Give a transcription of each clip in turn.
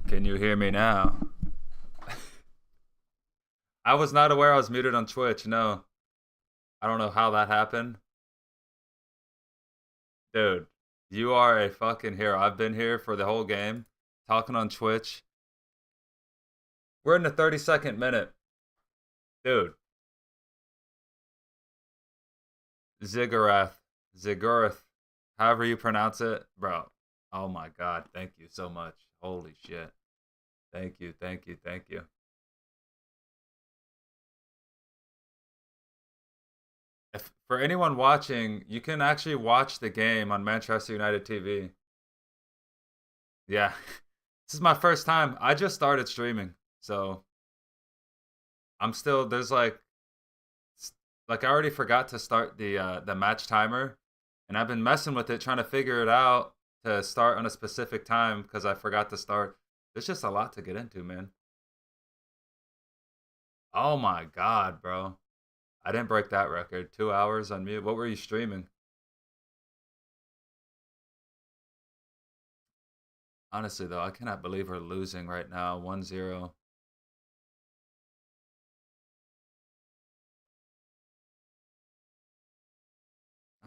Can you hear me now? I was not aware I was muted on Twitch. No, I don't know how that happened. Dude, you are a fucking hero. I've been here for the whole game, talking on Twitch. We're in the 32nd minute. Dude, Ziggurat, however you pronounce it. Bro, oh my god, thank you so much. Holy shit. Thank you, thank you, thank you. If, for anyone watching, you can actually watch the game on Manchester United TV. Yeah. This is my first time. I just started streaming. So I'm still there's like I already forgot to start the match timer, and I've been messing with it trying to figure it out to start on a specific time because I forgot to start. There's just a lot to get into, man. Oh my god, bro. I didn't break that record. 2 hours on mute. What were you streaming? Honestly though, I cannot believe we're losing right now. 1-0.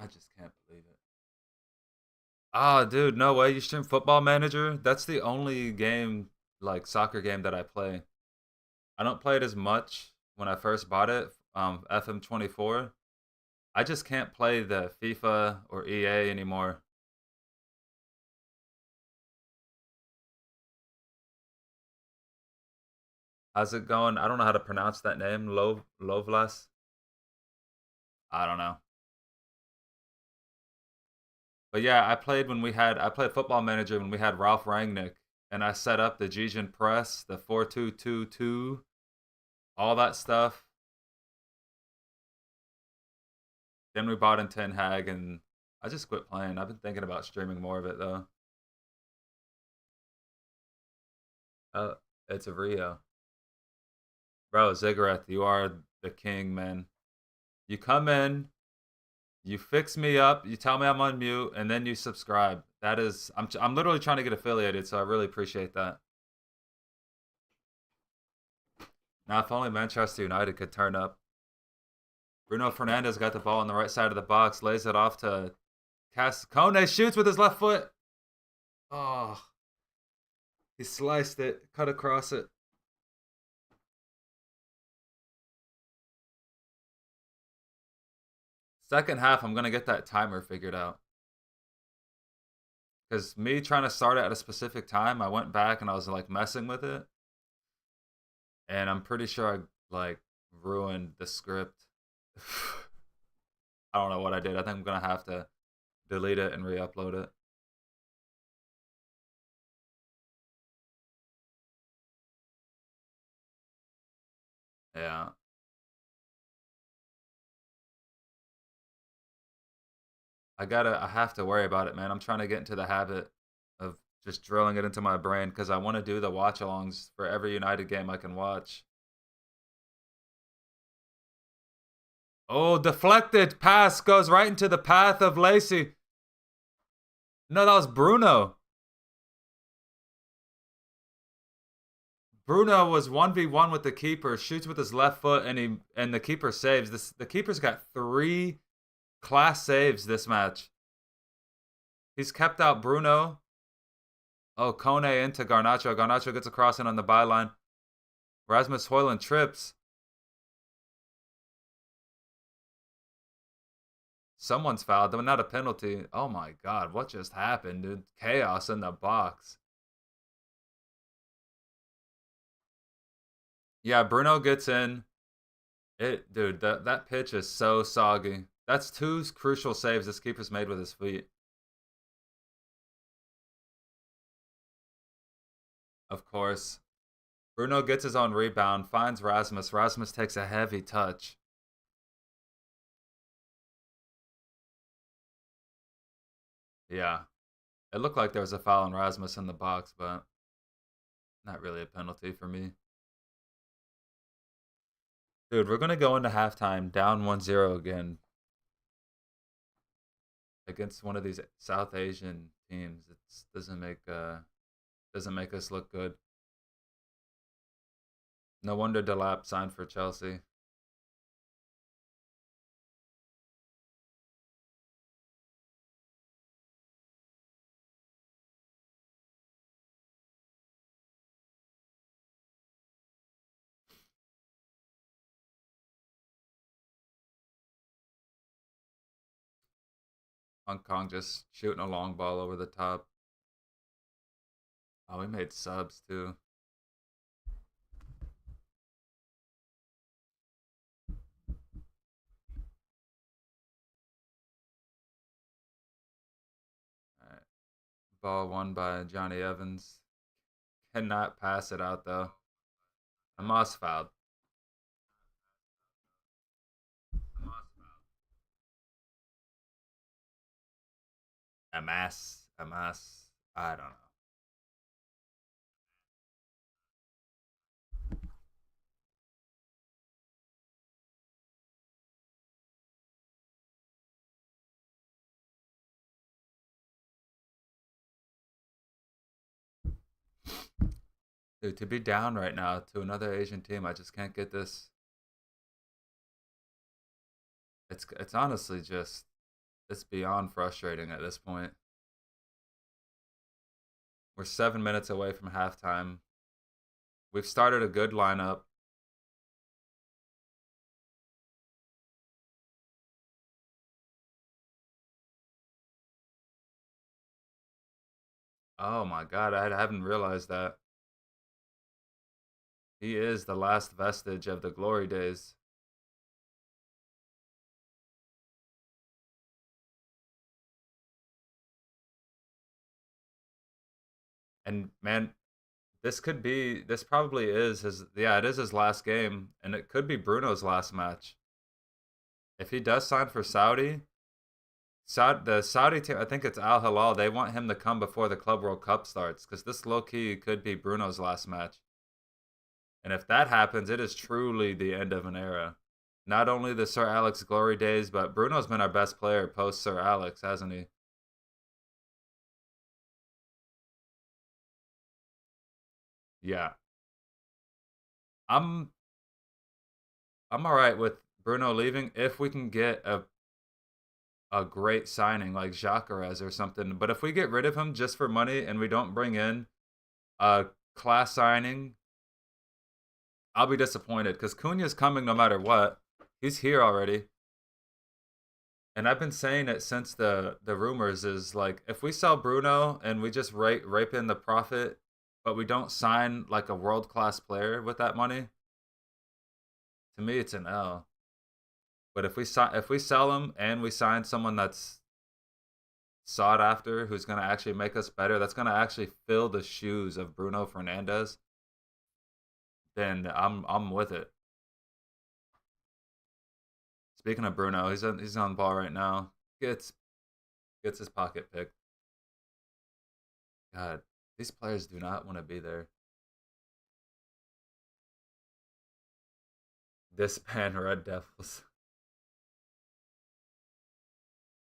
I just can't believe it. Ah, dude, no way. You stream Football Manager? That's the only game, like soccer game that I play. I don't play it as much when I first bought it, FM24. I just can't play the FIFA or EA anymore. How's it going? I don't know how to pronounce that name. Lovlas? I don't know. But yeah, I played Football Manager when we had Ralph Rangnick, and I set up the Gijan press, the 4-2-2-2, all that stuff. Then we bought in Ten Hag, and I just quit playing. I've been thinking about streaming more of it though. Uh, it's a Rio, bro. Ziggurat, you are the king, man. You come in, you fix me up, you tell me I'm on mute, and then you subscribe. That is, I'm literally trying to get affiliated, so I really appreciate that. Now, if only Manchester United could turn up. Bruno Fernandez got the ball on the right side of the box, lays it off to Kone, shoots with his left foot. Oh, he sliced it, cut across it. Second half, I'm gonna get that timer figured out. Because me trying to start it at a specific time, I went back and I was like messing with it, and I'm pretty sure I like ruined the script. I don't know what I did. I think I'm gonna have to delete it and re-upload it. Yeah, I have to worry about it, man. I'm trying to get into the habit of just drilling it into my brain because I want to do the watch-alongs for every United game I can watch. Oh, deflected pass goes right into the path of Lacey. No, that was Bruno. Bruno was 1v1 with the keeper, shoots with his left foot, and the keeper saves. The keeper's got 3 class saves this match. He's kept out Bruno. Oh, Kone into Garnacho. Garnacho gets a cross in on the byline. Rasmus Højlund trips. Someone's fouled, though not a penalty. Oh my god, what just happened, dude? Chaos in the box. Yeah, Bruno gets in. Dude, that pitch is so soggy. That's 2 crucial saves this keeper's made with his feet. Of course. Bruno gets his own rebound, finds Rasmus. Rasmus takes a heavy touch. Yeah. It looked like there was a foul on Rasmus in the box, but not really a penalty for me. Dude, we're going to go into halftime down 1-0 again against one of these South Asian teams. It doesn't make us look good. No wonder Delap signed for Chelsea. Hong Kong just shooting a long ball over the top. Oh, we made subs too. All right. Ball won by Johnny Evans. Cannot pass it out though. Amos fouled. Amos. I don't know. Dude, to be down right now to another Asian team, I just can't get this. It's honestly just it's beyond frustrating at this point. We're 7 minutes away from halftime. We've started a good lineup. Oh my god, I haven't realized that. He is the last vestige of the glory days. And man, this probably is his, yeah, it is his last game, and it could be Bruno's last match. If he does sign for the Saudi team, I think it's Al Hilal, they want him to come before the Club World Cup starts, because this low key could be Bruno's last match. And if that happens, it is truly the end of an era. Not only the Sir Alex glory days, but Bruno's been our best player post Sir Alex, hasn't he? Yeah. I'm I'm all right with Bruno leaving if we can get a great signing like Jacques or something. But if we get rid of him just for money and we don't bring in a class signing, I'll be disappointed because Cunha's coming no matter what. He's here already. And I've been saying it since the rumors is like if we sell Bruno and we just rape in the profit, but we don't sign like a world class player with that money, to me it's an L. But if we sell him and we sign someone that's sought after, who's gonna actually make us better, that's gonna actually fill the shoes of Bruno Fernandez, then I'm with it. Speaking of Bruno, he's on the ball right now. Gets gets his pocket picked. God, these players do not want to be there. Disband Red Devils.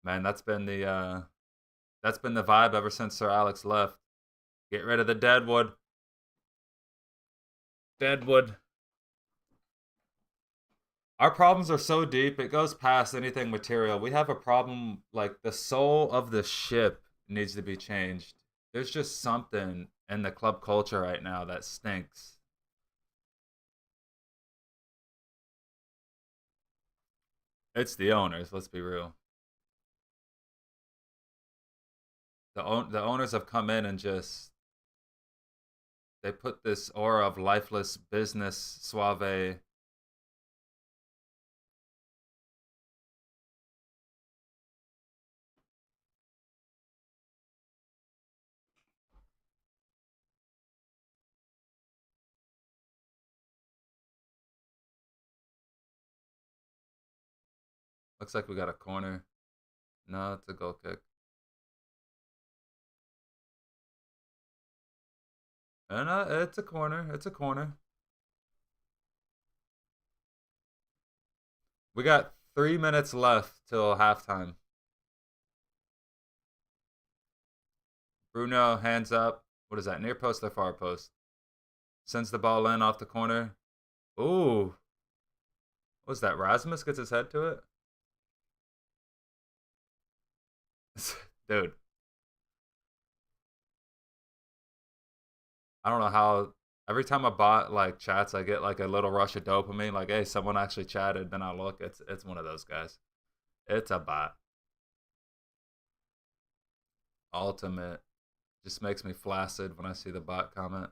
Man, that's been the vibe ever since Sir Alex left. Get rid of the Deadwood. Deadwood. Our problems are so deep, it goes past anything material. We have a problem like the soul of the ship needs to be changed. There's just something in the club culture right now that stinks. It's the owners, let's be real. The owners have come in and just they put this aura of lifeless business suave. Looks like we got a corner. No, it's a goal kick. And it's a corner. It's a corner. We got 3 minutes left till halftime. Bruno hands up. What is that? Near post or far post? Sends the ball in off the corner. Ooh, what was that? Rasmus gets his head to it? Dude, I don't know how. Every time a bot like chats, I get like a little rush of dopamine. Like, hey, someone actually chatted. Then I look, it's one of those guys. It's a bot. Ultimate. Just makes me flaccid when I see the bot comment.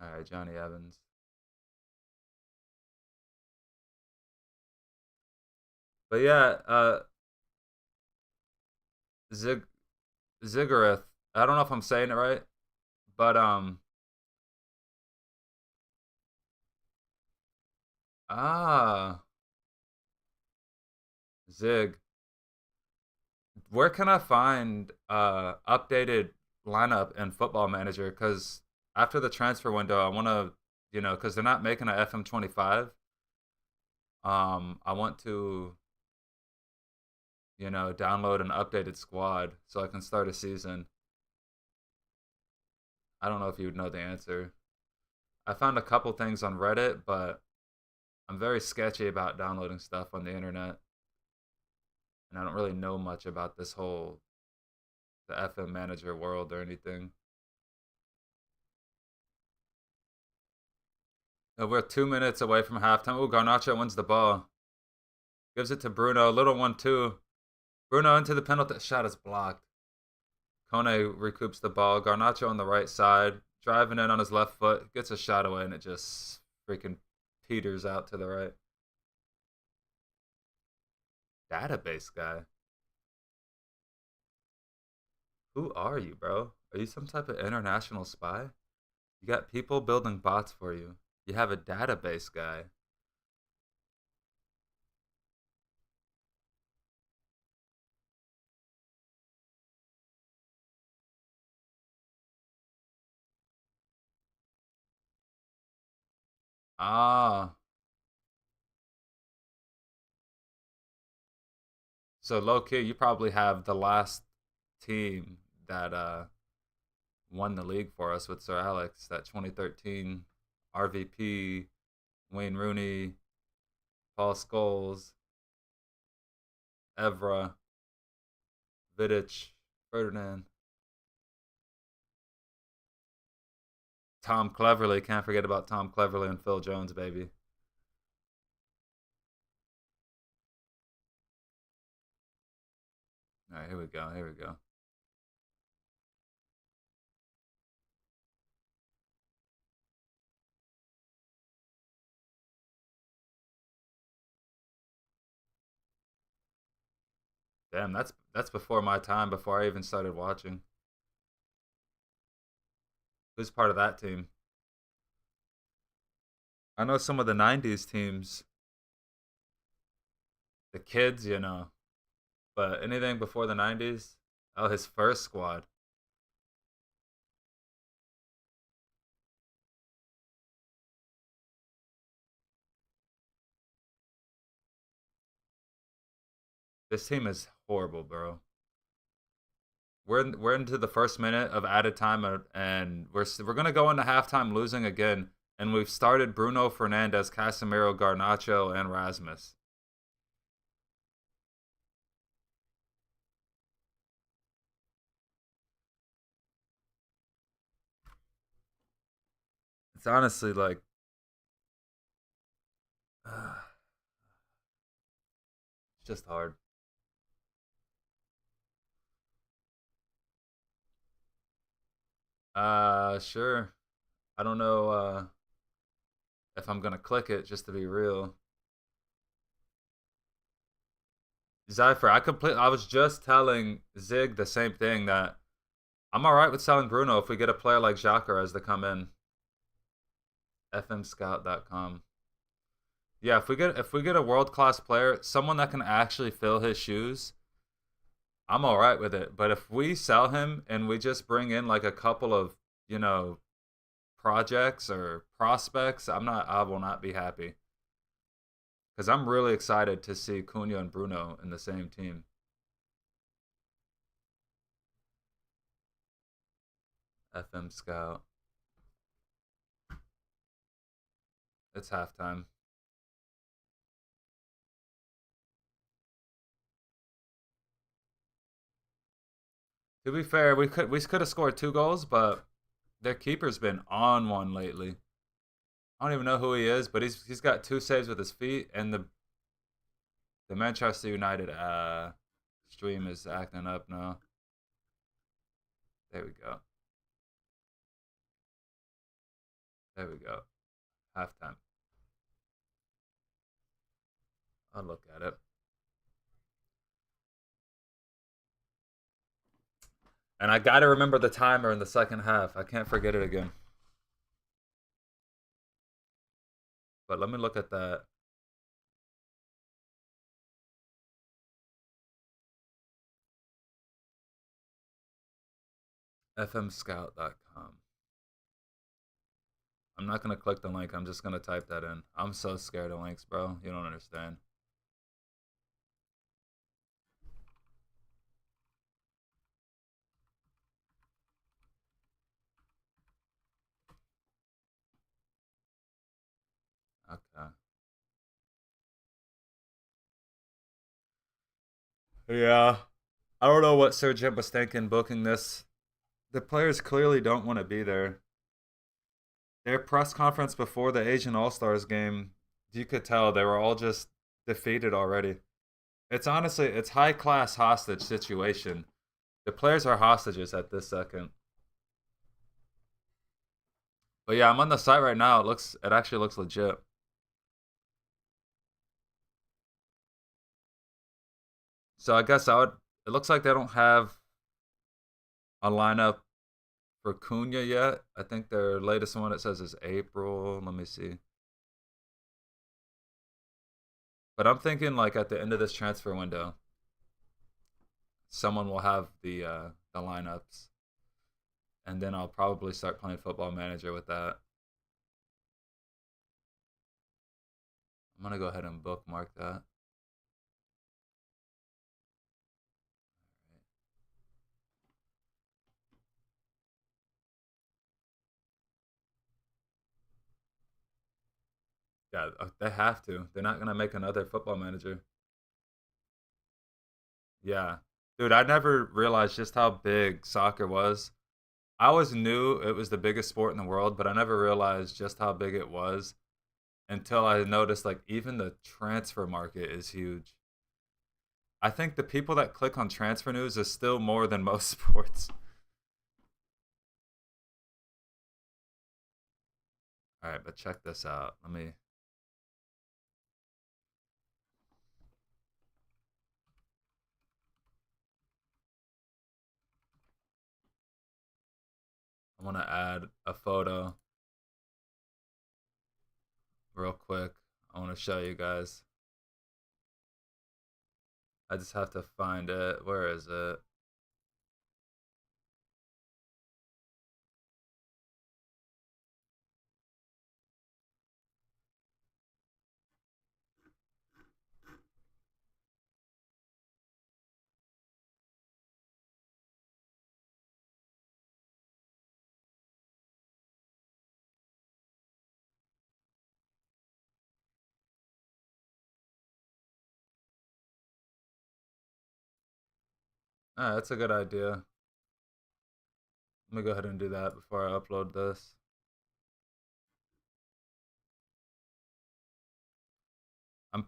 All right, Johnny Evans. But yeah, Zig Ziggurat. I don't know if I'm saying it right, but ah, Zig. Where can I find updated lineup and Football Manager? Because after the transfer window, I want to, because they're not making a FM25. I want to, download an updated squad so I can start a season. I don't know if you would know the answer. I found a couple things on Reddit, but I'm very sketchy about downloading stuff on the internet, and I don't really know much about this whole the FM manager world or anything. We're 2 minutes away from halftime. Oh, Garnacho wins the ball. Gives it to Bruno. Little one, too. Bruno into the penalty. Shot is blocked. Kone recoups the ball. Garnacho on the right side. Driving in on his left foot. Gets a shot away, and it just freaking peters out to the right. Database guy. Who are you, bro? Are you some type of international spy? You got people building bots for you. You have a database guy. Ah. So low key, you probably have the last team that won the league for us with Sir Alex, that 2013 RVP, Wayne Rooney, Paul Scholes, Evra, Vidic, Ferdinand, Tom Cleverley. Can't forget about Tom Cleverley and Phil Jones, baby. All right, here we go. Here we go. Damn, that's before my time. Before I even started watching. Who's part of that team? I know some of the '90s teams. The kids, but anything before the '90s? Oh, his first squad. This team is horrible, bro. We're into the first minute of added time, and we're gonna go into halftime losing again. And we've started Bruno Fernandez, Casemiro, Garnacho, and Rasmus. It's honestly like, it's just hard. Sure. I don't know if I'm gonna click it just to be real. Zypher, I was just telling Zig the same thing, that I'm all right with selling Bruno if we get a player like Xhaka as to come in. fmscout.com. Yeah, if we get a world class player, someone that can actually fill his shoes, I'm all right with it. But if we sell him and we just bring in like a couple of, you know, projects or prospects, I will not be happy. Because I'm really excited to see Cunha and Bruno in the same team. FM Scout. It's halftime. To be fair, we could have scored 2 goals, but their keeper's been on one lately. I don't even know who he is, but he's got 2 saves with his feet, and the Manchester United stream is acting up now. There we go. There we go. Halftime. I'll look at it. And I gotta remember the timer in the second half. I can't forget it again. But let me look at that. fmscout.com. I'm not gonna click the link. I'm just gonna type that in. I'm so scared of links, bro. You don't understand. Okay. Yeah. I don't know what Sir Jim was thinking booking this. The players clearly don't want to be there. Their press conference before the Asian All Stars game, you could tell they were all just defeated already. It's honestly, it's high class hostage situation. The players are hostages at this second. But yeah, I'm on the site right now. It actually looks legit. So I guess I would. It looks like they don't have a lineup for Cunha yet. I think their latest one it says is April. Let me see. But I'm thinking like at the end of this transfer window, someone will have the lineups, and then I'll probably start playing Football Manager with that. I'm gonna go ahead and bookmark that. Yeah, they have to. They're not gonna make another Football Manager. Yeah, dude, I never realized just how big soccer was. I always knew it was the biggest sport in the world, but I never realized just how big it was until I noticed like even the transfer market is huge. I think the people that click on transfer news is still more than most sports. All right, but check this out. I want to add a photo real quick. I want to show you guys. I just have to find it. Where is it? Ah, that's a good idea. Let me go ahead and do that before I upload this. I'm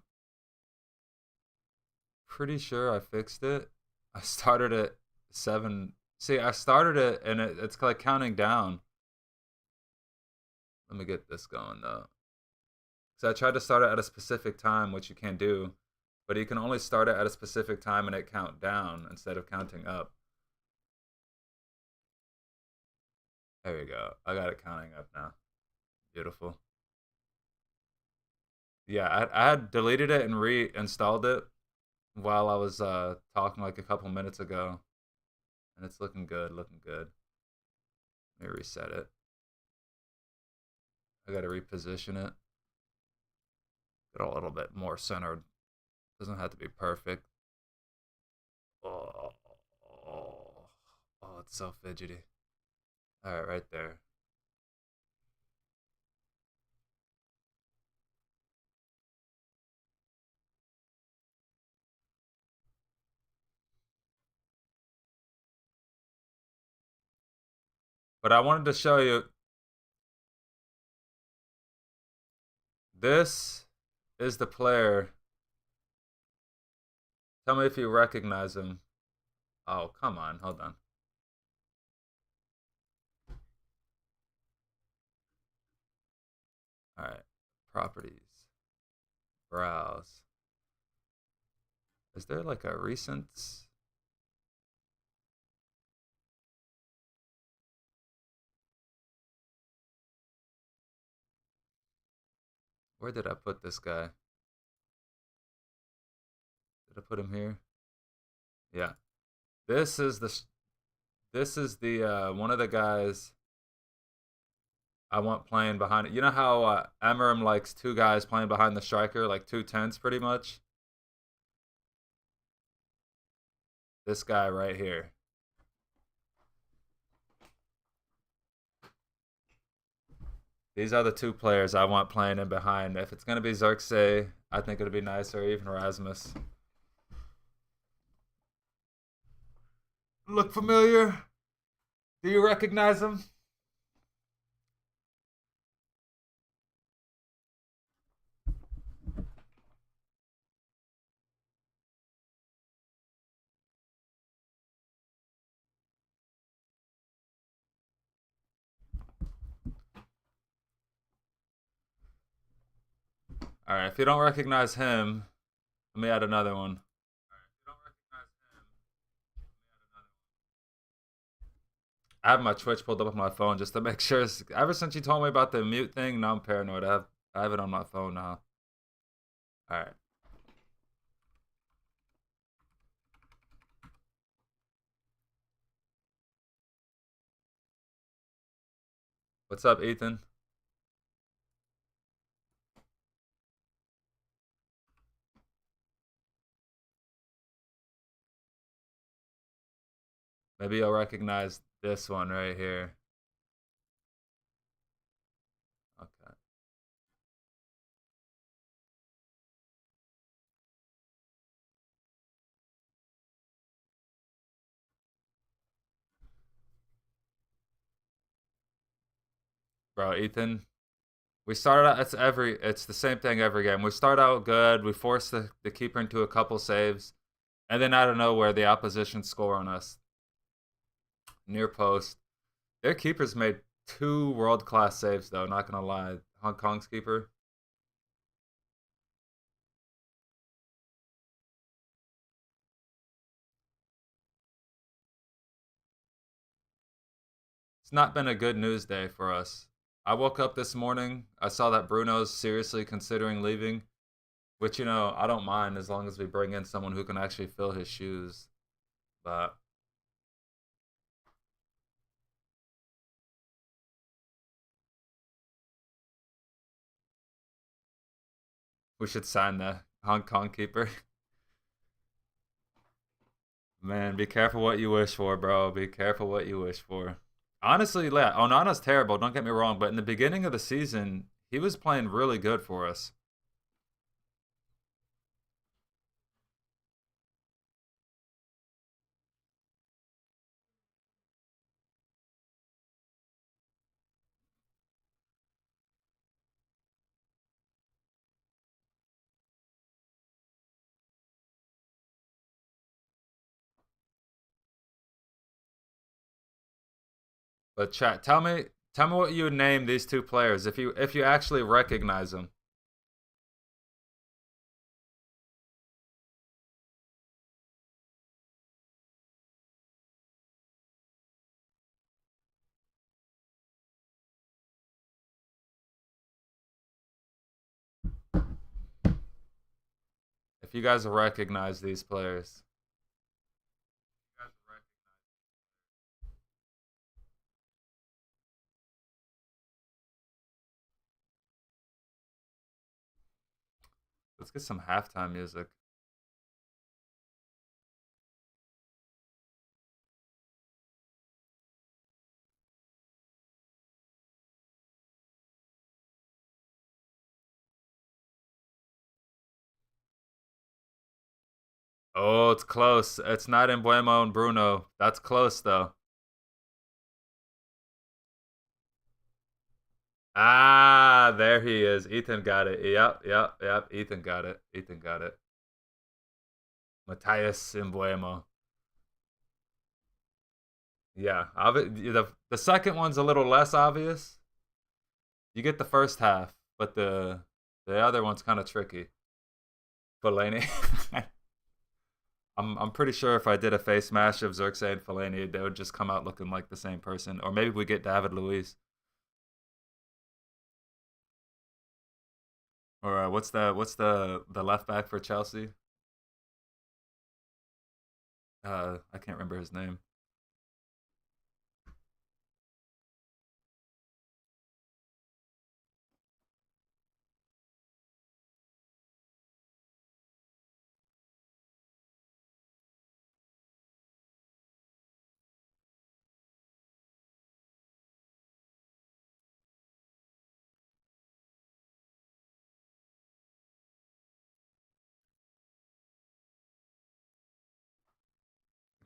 pretty sure I fixed it. I started at 7. See, I started it and it's like counting down. Let me get this going though. So I tried to start it at a specific time, which you can do, but you can only start it at a specific time and it count down instead of counting up. There we go. I got it counting up now. Beautiful. Yeah, I had deleted it and reinstalled it while I was talking like a couple minutes ago, and it's looking good, looking good. Let me reset it. I got to reposition it. Get a little bit more centered. Doesn't have to be perfect. Oh, oh, oh, it's so fidgety. All right, right there. But I wanted to show you this is the player. Tell me if you recognize him. Oh, come on. Hold on. All right. Properties. Browse. Is there like a recent? Where did I put this guy? Did I put him here? Yeah. This is the this is the one of the guys I want playing behind it. You know how Emerim likes two guys playing behind the striker, like two tens pretty much? This guy right here. These are the two players I want playing in behind. If it's going to be Xerxes, I think it'd be nice, or even Rasmus. Look familiar? Do you recognize him? All right, if you don't recognize him, let me add another one. I have my Twitch pulled up on my phone just to make sure. Ever since you told me about the mute thing, now I'm paranoid. I have it on my phone now. All right. What's up, Ethan? Maybe you'll recognize this one right here. Okay. Bro, Ethan, we started out. It's the same thing every game. We start out good. We force the keeper into a couple saves, and then out of nowhere, the opposition score on us near post. Their keepers made two world class saves though. Not gonna lie, Hong Kong's keeper. It's not been a good news day for us. I woke up this morning. I saw that Bruno's seriously considering leaving, which I don't mind as long as we bring in someone who can actually fill his shoes. But we should sign the Hong Kong keeper. Man, be careful what you wish for, bro. Be careful what you wish for. Honestly, yeah, Onana's terrible, don't get me wrong, but in the beginning of the season, he was playing really good for us. But chat, tell me what you would name these two players if you actually recognize them. If you guys recognize these players. Let's get some halftime music. Oh, it's close. It's not in Embuemo and Bruno. That's close though. Ah, there he is. Ethan got it. Yep, yep, yep. Ethan got it. Ethan got it. Matthias Embuemo. Yeah, the second one's a little less obvious. You get the first half, but the other one's kind of tricky. Fellaini. I'm pretty sure if I did a face mash of Xerxes and Fellaini, they would just come out looking like the same person. Or maybe we get David Luiz. Or what's the left back for Chelsea? I can't remember his name.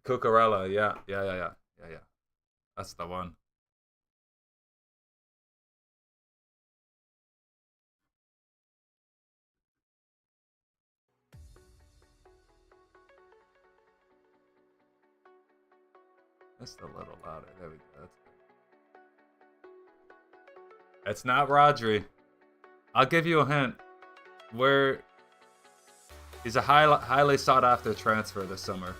Cucurella. Yeah, yeah, yeah, yeah, yeah, yeah. That's the one. Just a little louder. There we go. That's good. It's not Rodri. I'll give you a hint. Where he's a highly sought after transfer this summer.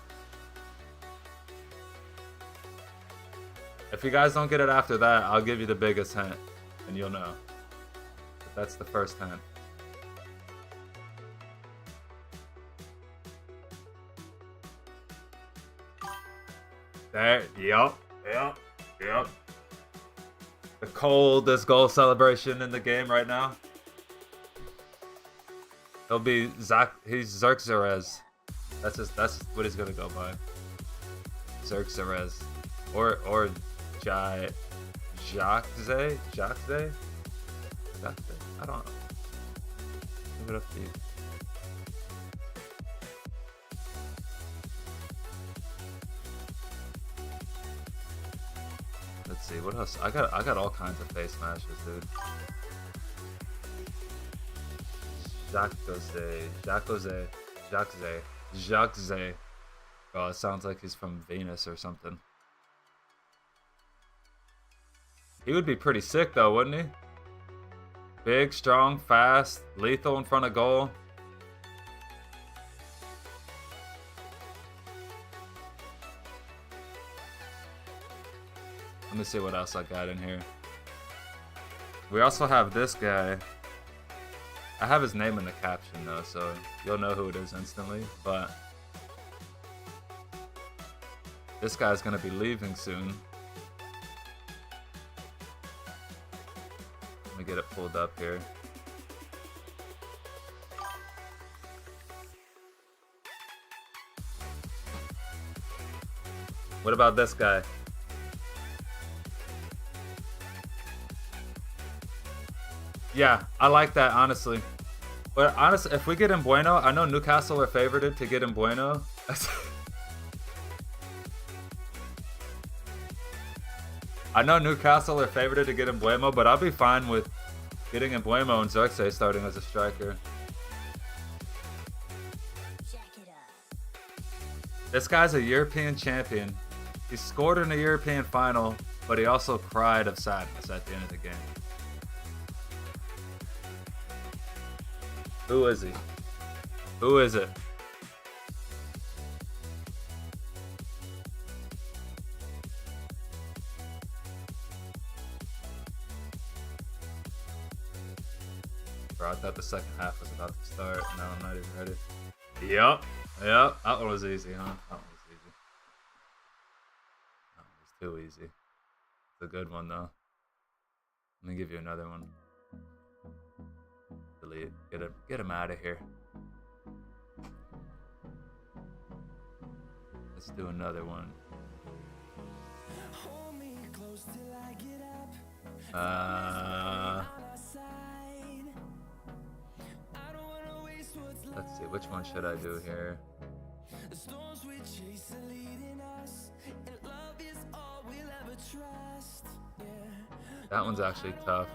If you guys don't get it after that, I'll give you the biggest hint, and you'll know. But that's the first hint. There, yep, yep, yep. The coldest goal celebration in the game right now. He'll be He's Xerxes. That's what he's gonna go by. Xerxes, or Jai, Jacques. I don't know. Leave it up to you. Let's see what else. I got all kinds of face smashes, dude. Jacques. Oh, it sounds like he's from Venus or something. He would be pretty sick though, wouldn't he? Big, strong, fast, lethal in front of goal. Let me see what else I got in here. We also have this guy. I have his name in the caption though, so you'll know who it is instantly. But this guy's gonna be leaving soon. Let me get it pulled up here. What about this guy? Yeah, I like that, honestly. But honestly, if we get Embuemo, I know Newcastle are favorited to get Embuemo. I know Newcastle are favorited to get Embuemo, but I'll be fine with getting Embuemo and Xerxes starting as a striker. This guy's a European champion. He scored in a European final, but he also cried of sadness at the end of the game. Who is he? Who is it? Bro, I thought the second half was about to start. No, I'm not even ready. Yep. That one was easy, huh? That one was easy. That one was too easy. It's a good one, though. Let me give you another one. Delete. Get him out of here. Let's do another one. Let's see, which one should I do here? That one's actually tough.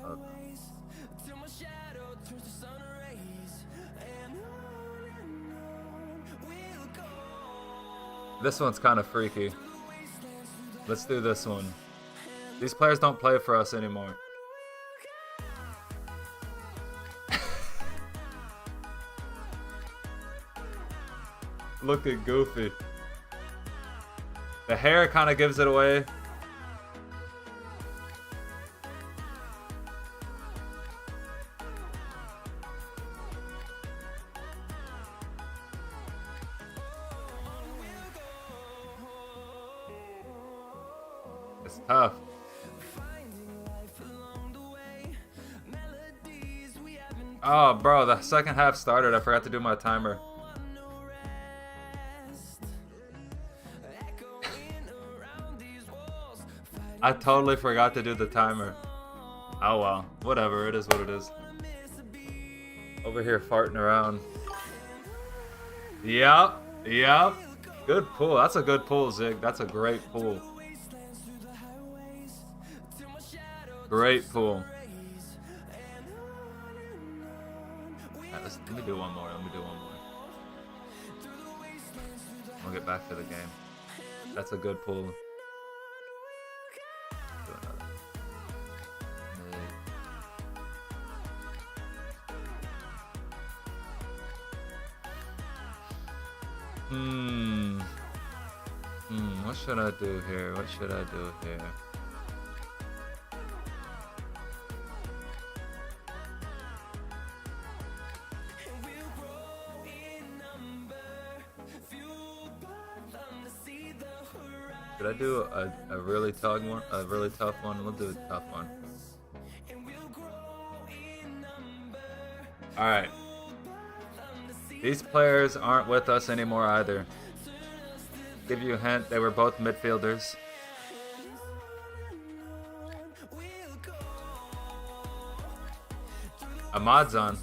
Hold on. This one's kind of freaky. Let's do this one. These players don't play for us anymore. Looking goofy. The hair kind of gives it away. It's tough. Oh, bro, the second half started. I forgot to do my timer. I totally forgot to do the timer. Oh well, whatever, it is what it is. Over here farting around. Yep. Good pull. That's a good pull, Zig. That's a great pull. Great pull. Right, let me do one more. We'll get back to the game. That's a good pull. Do another. What should I do here? Should I do a really tough one? We'll do a tough one. Alright. These players aren't with us anymore either. Give you a hint, they were both midfielders. Ahmad's on.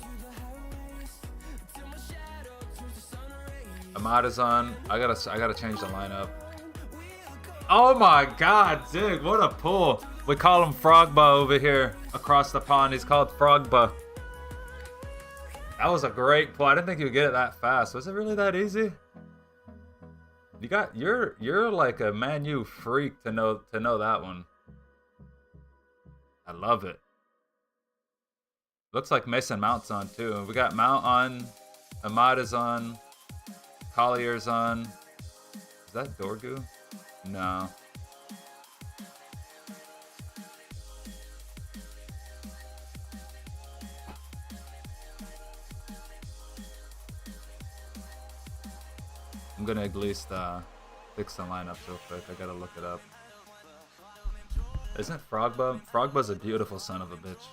Ahmad is on. I gotta change the lineup. Oh my god, Zig, what a pull. We call him Frogba over here across the pond. He's called Frogba. That was a great pull. I didn't think you would get it that fast. Was it really that easy? You're like a Man U freak to know that one. I love it. Looks like Mason Mount's on too. We got Mount on, Ahmad is on, Collier's on. Is that Dorgu? No. I'm gonna at least fix the lineups real quick. I gotta look it up. Isn't Frogba? Frogba's a beautiful son of a bitch.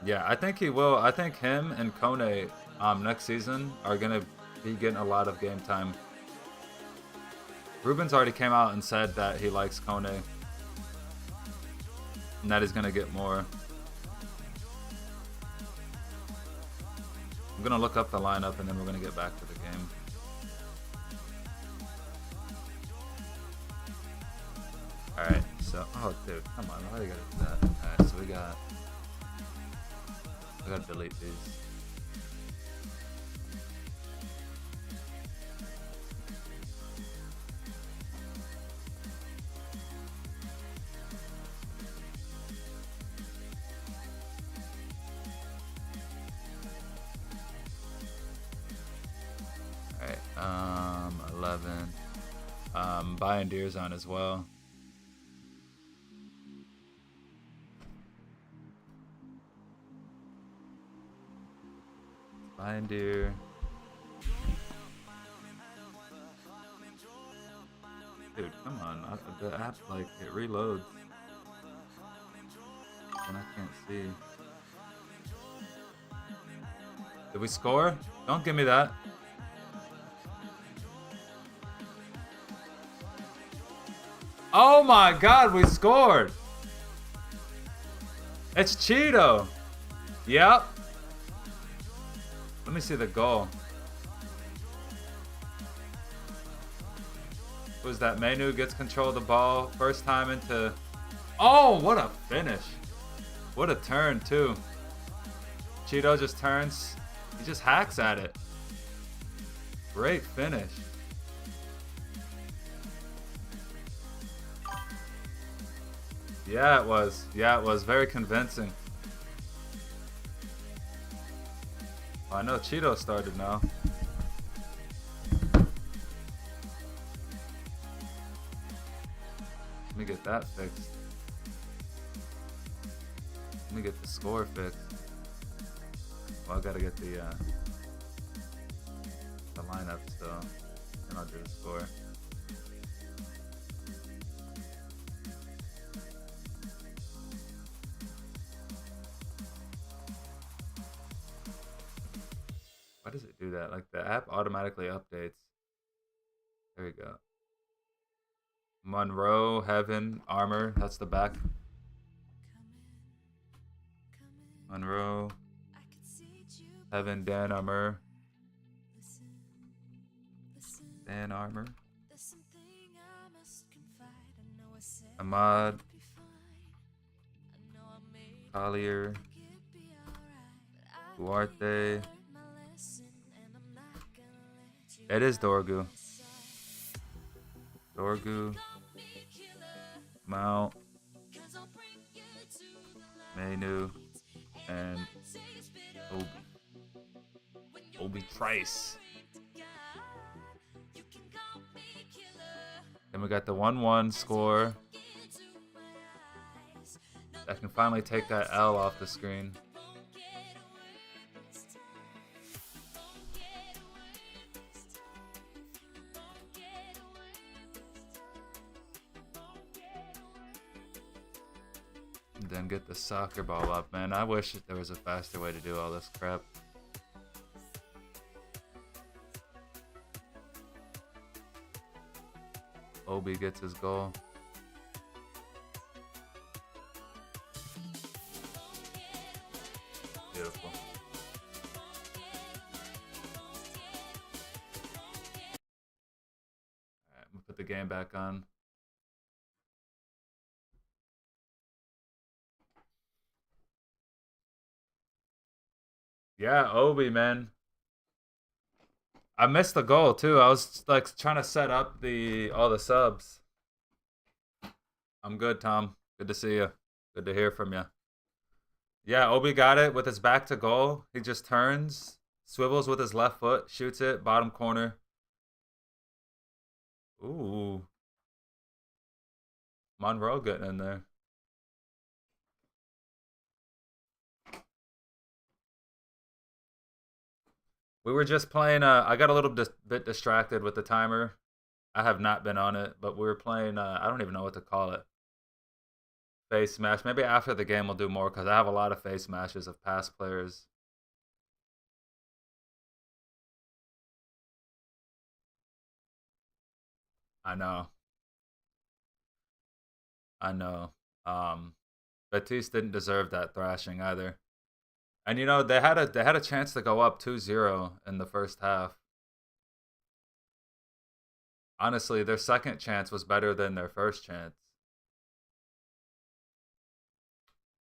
Yeah, I think he will. I think him and Kone next season are gonna be getting a lot of game time. Ruben's already came out and said that he likes Kone and that he's gonna get more. I'm gonna look up the lineup and then we're gonna get back to the game. Alright, so oh dude, come on, why do you gotta do that? Alright, so I gotta delete these. Alright, 11. Bayandier's on as well. Bayandir. Dude, come on. The app, like, it reloads. And I can't see. Did we score? Don't give me that. Oh my God, we scored. It's Cheeto. Yep. Let me see the goal. Was that Manu gets control of the ball first time into... Oh, what a finish. What a turn, too. Cheeto just turns. He just hacks at it. Great finish. Yeah, it was. Yeah, it was very convincing. I know Cheeto started now. Let me get that fixed. Let me get the score fixed. Well, I gotta get the lineup still. And I'll do the score. Why does it do that? Like the app automatically updates. There we go. Monroe, Heaven, Armor. That's the back. Monroe, Heaven, Dan, Armor. Dan, Armor. Ahmad. Collier. Duarte. It is Dorgu. Dorgu. Mount. Manu. And Obi. Obi Trice. Then we got the 1-1 score. I can finally take that L off the screen. And then get the soccer ball up, man. I wish there was a faster way to do all this crap. Obi gets his goal. Beautiful. Alright, I'm gonna put the game back on. Yeah, Obi, man. I missed the goal too. I was like trying to set up all the subs. I'm good, Tom. Good to see you. Good to hear from you. Yeah, Obi got it with his back to goal. He just turns, swivels with his left foot, shoots it, bottom corner. Ooh. Monroe getting in there. We were just playing, I got a little bit distracted with the timer. I have not been on it, but we were playing, I don't even know what to call it. Face smash. Maybe after the game we'll do more because I have a lot of face smashes of past players. I know. I know. Batiste didn't deserve that thrashing either. And you know, they had a chance to go up 2-0 in the first half. Honestly, their second chance was better than their first chance.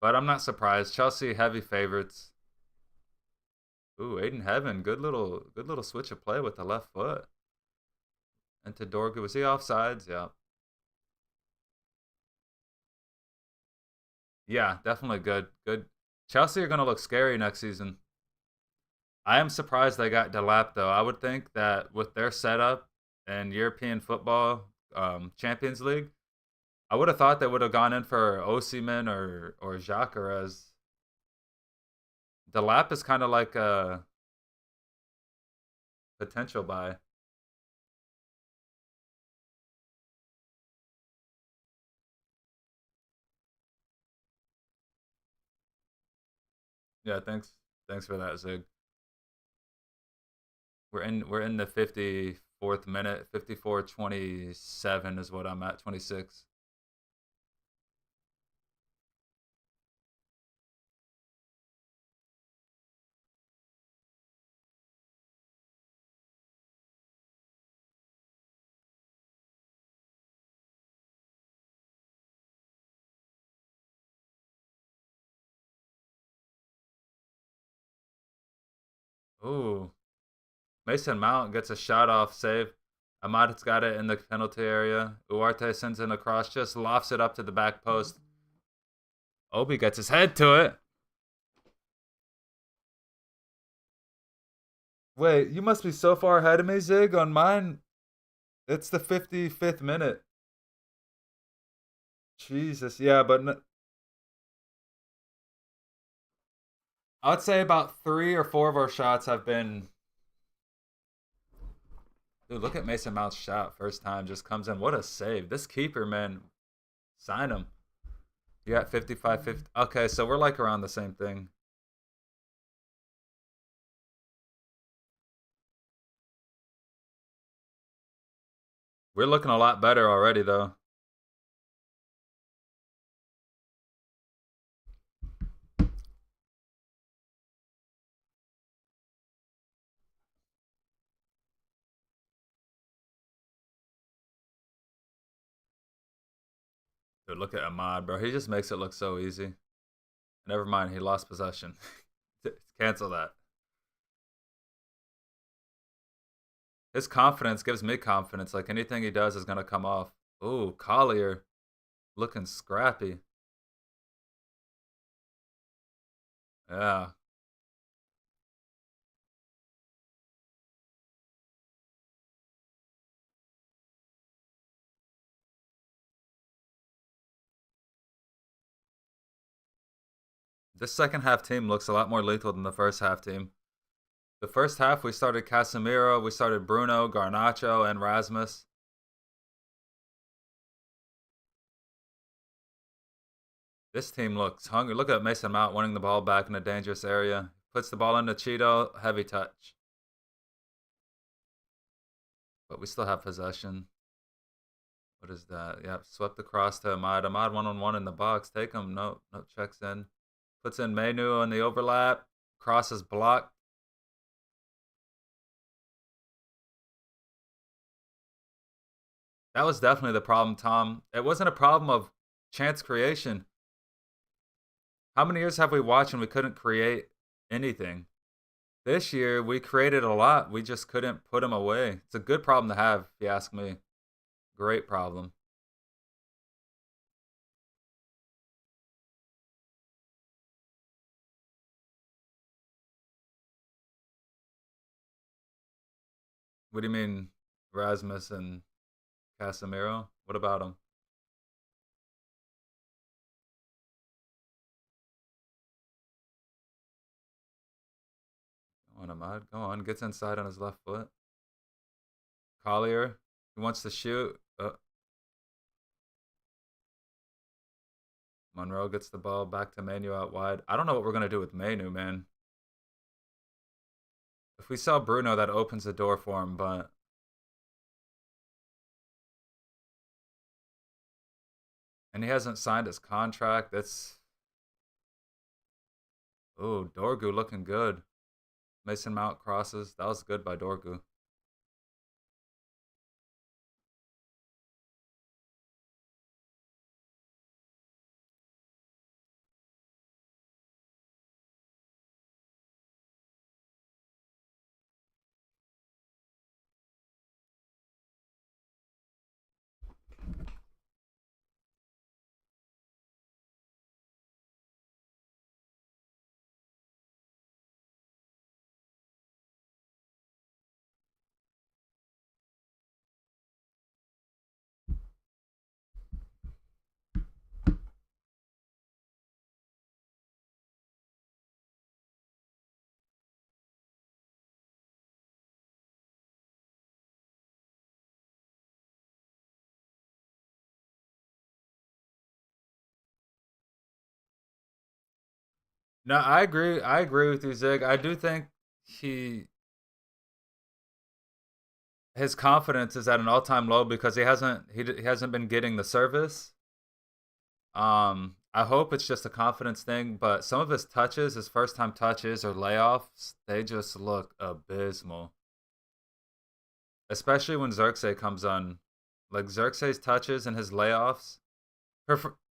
But I'm not surprised. Chelsea heavy favorites. Ooh, Aiden Heaven, good little switch of play with the left foot. And to Dorgu, was he offsides? Yeah. Yeah, definitely good. Good. Chelsea are gonna look scary next season. I am surprised they got Delap though. I would think that with their setup and European football, Champions League, I would have thought they would have gone in for Osimhen or Jacques. Delap is kind of like a potential buy. Yeah, thanks for that, Zig. We're in the 54th minute. 54:27 is what I'm at. 26. Ooh. Mason Mount gets a shot off save. Amad's got it in the penalty area. Uarte sends in a cross, just lofts it up to the back post. Obi gets his head to it. Wait, you must be so far ahead of me, Zig. On mine, it's the 55th minute. Jesus, yeah, but I'd say about 3 or 4 of our shots have been. Dude, look at Mason Mount's shot. First time just comes in. What a save. This keeper, man. Sign him. You got 55, 50. Okay, so we're like around the same thing. We're looking a lot better already, though. Dude, look at Ahmad, bro. He just makes it look so easy. Never mind, he lost possession. Cancel that. His confidence gives me confidence. Like anything he does is gonna come off. Ooh, Collier looking scrappy. Yeah. This second half team looks a lot more lethal than the first half team. The first half we started Casemiro, we started Bruno, Garnacho, and Rasmus. This team looks hungry. Look at Mason Mount winning the ball back in a dangerous area. Puts the ball into Cheeto, heavy touch. But we still have possession. What is that? Yep, swept across to Ahmad. Ahmad one-on-one in the box. Take him. No, no checks in. Puts in Menu on the overlap. Crosses blocked. That was definitely the problem, Tom. It wasn't a problem of chance creation. How many years have we watched and we couldn't create anything? This year, we created a lot. We just couldn't put them away. It's a good problem to have, if you ask me. Great problem. What do you mean, Rasmus and Casemiro? What about them? Go on, Ahmad. Go on. Gets inside on his left foot. Collier. He wants to shoot. Monroe gets the ball back to Manu out wide. I don't know what we're going to do with Manu, man. If we sell Bruno, that opens the door for him, but. And he hasn't signed his contract. That's. Oh, Dorgu looking good. Mason Mount crosses. That was good by Dorgu. No, I agree. I agree with you, Zig. I do think he his confidence is at an all-time low because he hasn't been getting the service. I hope it's just a confidence thing, but some of his touches, his first-time touches or layoffs, they just look abysmal. Especially when Xerxes comes on, like Xerxes touches and his layoffs.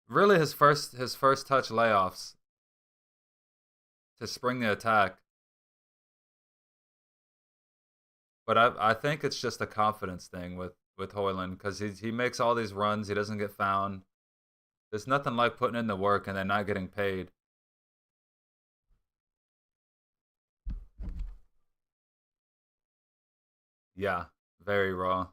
Really, his first touch layoffs to spring the attack. But I think it's just a confidence thing with Hoyland because he makes all these runs. He doesn't get found. There's nothing like putting in the work and then not getting paid. Yeah, very raw.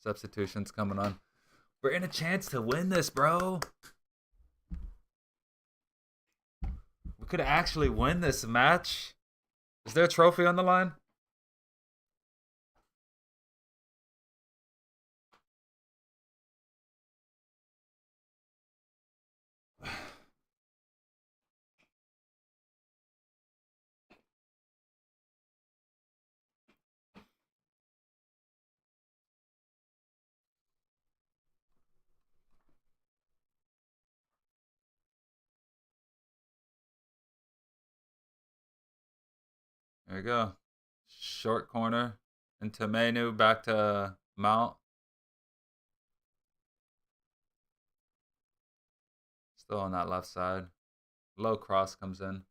Substitutions coming on. We're in a chance to win this, bro. We could actually win this match. Is there a trophy on the line? There you go. Short corner into Menu, back to Mount. Still on that left side. Low cross comes in.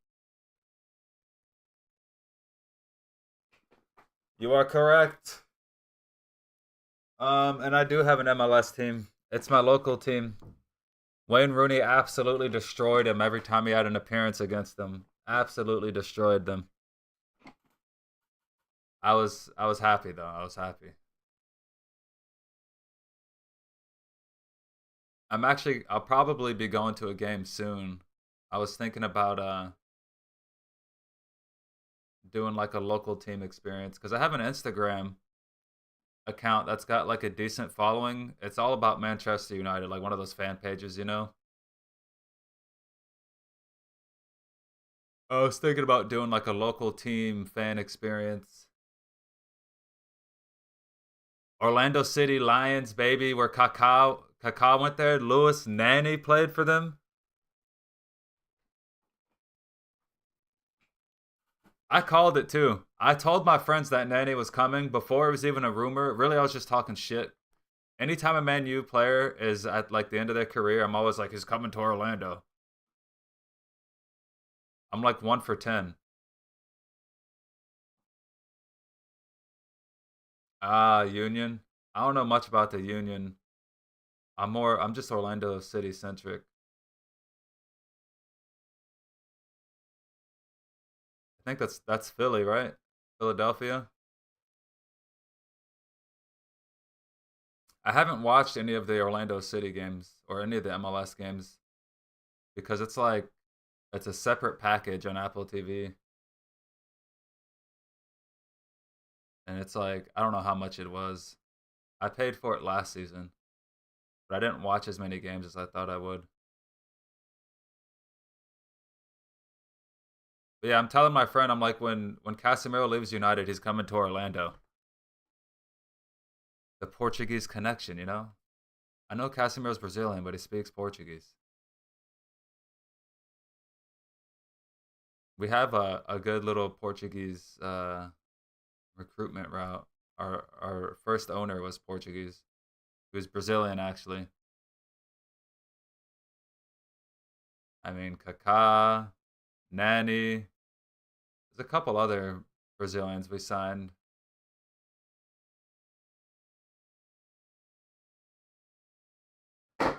You are correct. And I do have an MLS team. It's my local team. Wayne Rooney absolutely destroyed him every time he had an appearance against them. Absolutely destroyed them. I was happy though. I was happy. I'll probably be going to a game soon. I was thinking about doing like a local team experience because I have an Instagram account that's got like a decent following. It's all about Manchester United, like one of those fan pages, you know. I was thinking about doing like a local team fan experience. Orlando City Lions, baby, where Kaká went there. Lewis Nanny played for them. I called it too. I told my friends that Nanny was coming before it was even a rumor. Really, I was just talking shit. Anytime a Man U player is at like the end of their career, I'm always like, he's coming to Orlando. I'm like 1 for 10. Union. I don't know much about the Union. I'm just Orlando City centric. I think that's Philly, right? Philadelphia. I haven't watched any of the Orlando City games or any of the MLS games because it's a separate package on Apple TV, and it's like I don't know how much it was. I paid for it last season, but I didn't watch as many games as I thought I would. But yeah, I'm telling my friend, I'm like, when Casemiro leaves United, he's coming to Orlando. The Portuguese connection, you know. I know Casemiro's Brazilian, but he speaks Portuguese. We have a good little Portuguese recruitment route. Our first owner was Portuguese. He was Brazilian actually. I mean, Kaká, Nani. There's a couple other Brazilians we signed. So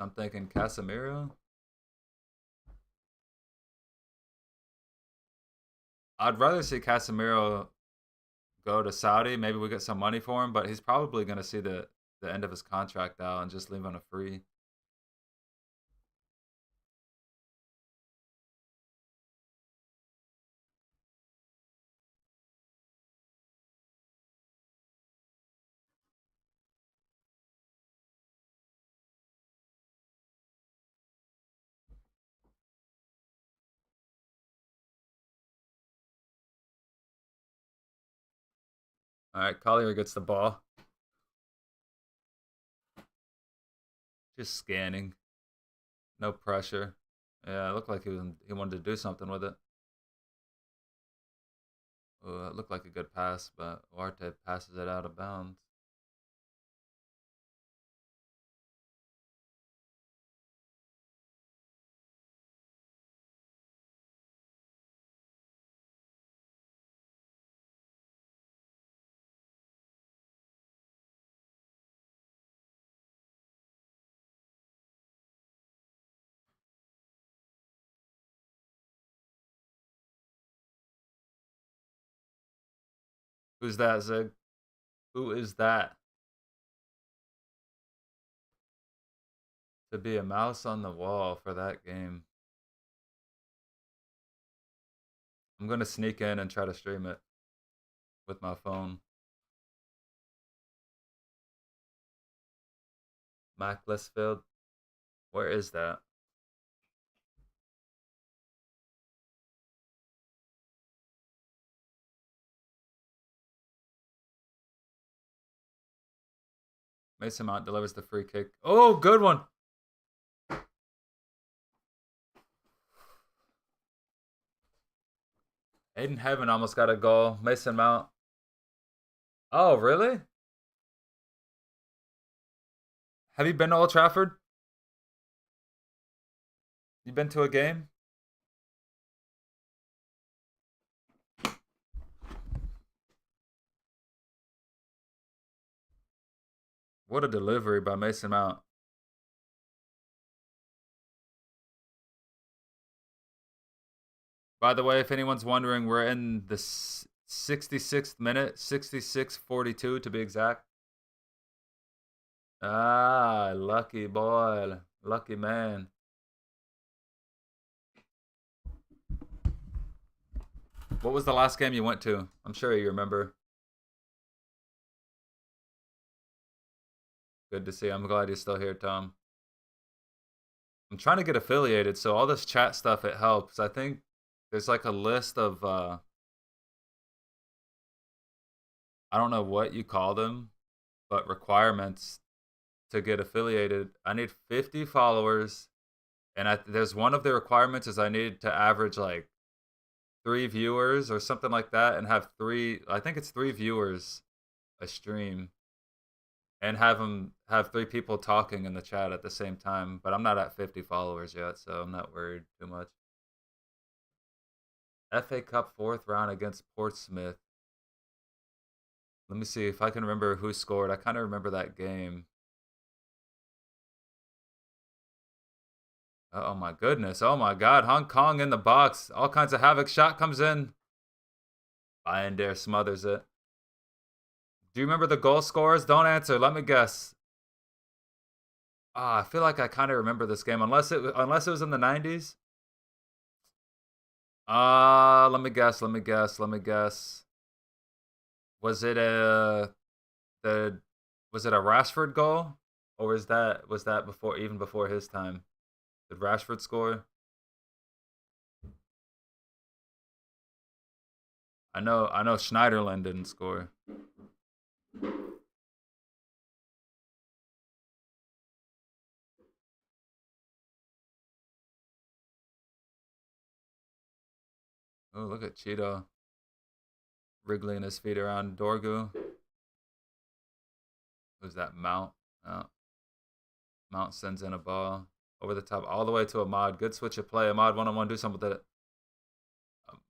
I'm thinking Casemiro. I'd rather see Casemiro go to Saudi. Maybe we get some money for him, but he's probably going to see the end of his contract out and just leave on a free. All right, Collier gets the ball. Just scanning. No pressure. Yeah, it looked like he wanted to do something with it. It looked like a good pass, but Arte passes it out of bounds. Who's that, Zig? Who is that? To be a mouse on the wall for that game. I'm gonna sneak in and try to stream it with my phone. Macclesfield. Where is that? Mason Mount delivers the free kick. Oh, good one. Aiden Heaven almost got a goal. Mason Mount. Oh, really? Have you been to Old Trafford? You been to a game? What a delivery by Mason Mount. By the way, if anyone's wondering, we're in the 66th minute, 66:42 to be exact. Ah, lucky boy. Lucky man. What was the last game you went to? I'm sure you remember. Good to see. I'm glad you're still here, Tom. I'm trying to get affiliated, so all this chat stuff, it helps. I think there's like a list of, I don't know what you call them, but requirements to get affiliated. I need 50 followers, and there's one of the requirements is I need to average like 3 viewers or something like that, and have I think it's 3 viewers a stream, and have 3 people talking in the chat at the same time. But I'm not at 50 followers yet, so I'm not worried too much. FA Cup fourth round against Portsmouth. Let me see if I can remember who scored. I kind of remember that game. Oh my goodness. Oh my god. Hong Kong in the box. All kinds of havoc. Shot comes in. Bayandere smothers it. Do you remember the goal scorers? Don't answer. Let me guess. I feel like I kind of remember this game, unless it was in the 90s. Let me guess. Let me guess. Let me guess. Was it the was it a Rashford goal, or was that before his time? Did Rashford score? I know Schneiderlin didn't score. Oh, look at Cheeto wriggling his feet around Dorgu. Who's that? Mount. Oh, Mount sends in a ball over the top, all the way to Ahmad. Good switch of play. Ahmad one-on-one, do something with it.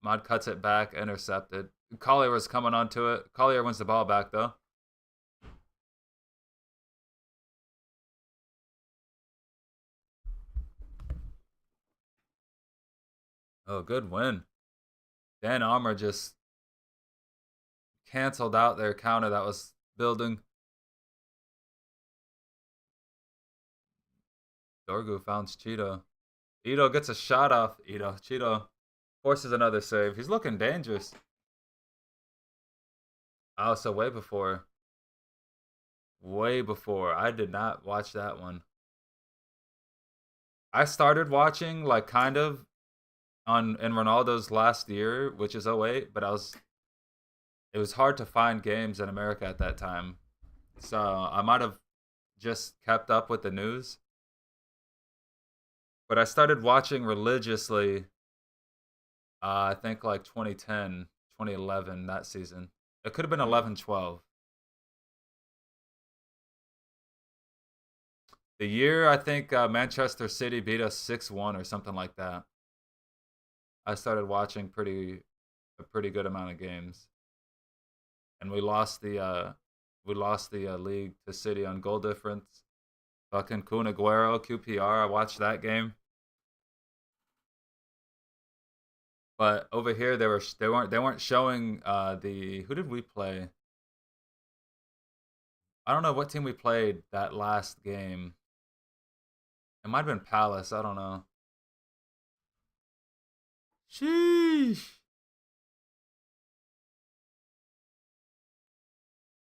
Ahmad cuts it back, intercepted. Collier was coming onto it. Collier wins the ball back, though. Oh, good win. Dan Armour just canceled out their counter that was building. Dorgu found Cheeto. Ito gets a shot off. Cheeto forces another save. He's looking dangerous. Oh, so way before. Way before. I did not watch that one. I started watching like kind of in Ronaldo's last year, which is '08, but it was hard to find games in America at that time. So I might have just kept up with the news. But I started watching religiously. I think like 2010, 2011, that season. It could have been 11, 12. The year I think Manchester City beat us 6-1 or something like that. I started watching a pretty good amount of games, and we lost the league to City on goal difference. Fucking Kun Aguero, QPR. I watched that game. But over here they weren't showing the who did we play? I don't know what team we played that last game. It might have been Palace. I don't know. Sheesh.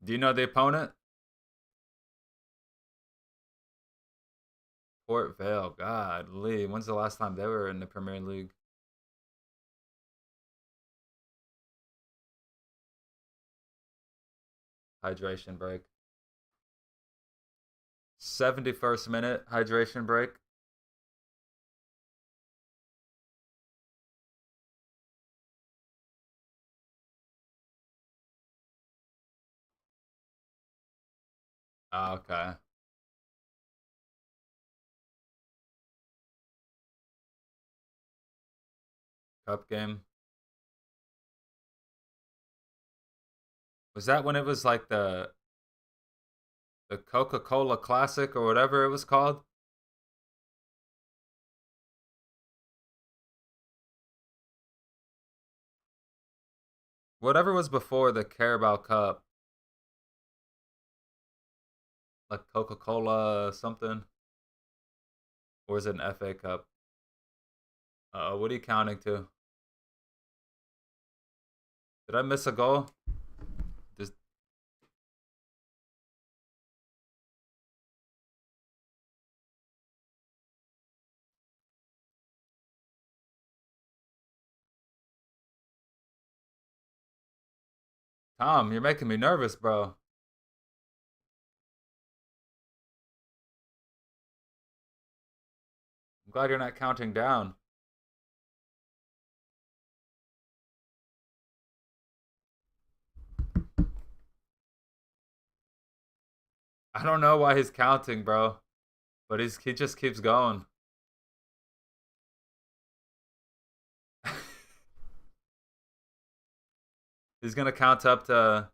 Do you know the opponent? Port Vale. God, Lee. When's the last time they were in the Premier League? Hydration break. 71st minute hydration break. Oh, okay. Cup game. Was that when it was like the Coca-Cola Classic or whatever it was called? Whatever was before the Carabao Cup, like Coca-Cola something, or is it an FA Cup? What are you counting to? Did I miss a goal? Just Tom, you're making me nervous, bro. I'm glad you're not counting down. I don't know why he's counting, bro, but he just keeps going. He's gonna count up to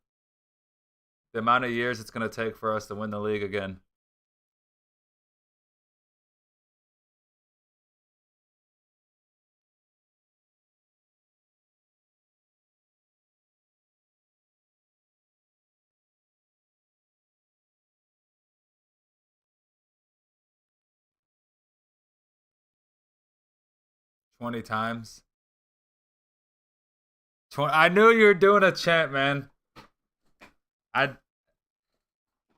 the amount of years it's gonna take for us to win the league again. 20 times. 20. I knew you were doing a chant, man. I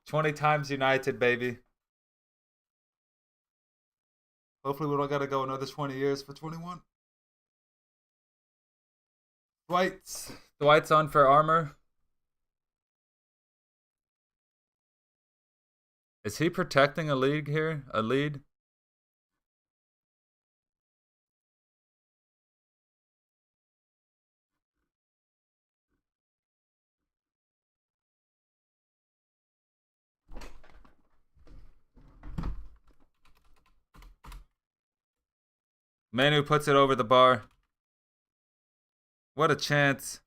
20 times United, baby. Hopefully, we don't gotta go another 20 years for 21. Dwight's on for armor. Is he protecting a lead here? A lead? Manu puts it over the bar. What a chance.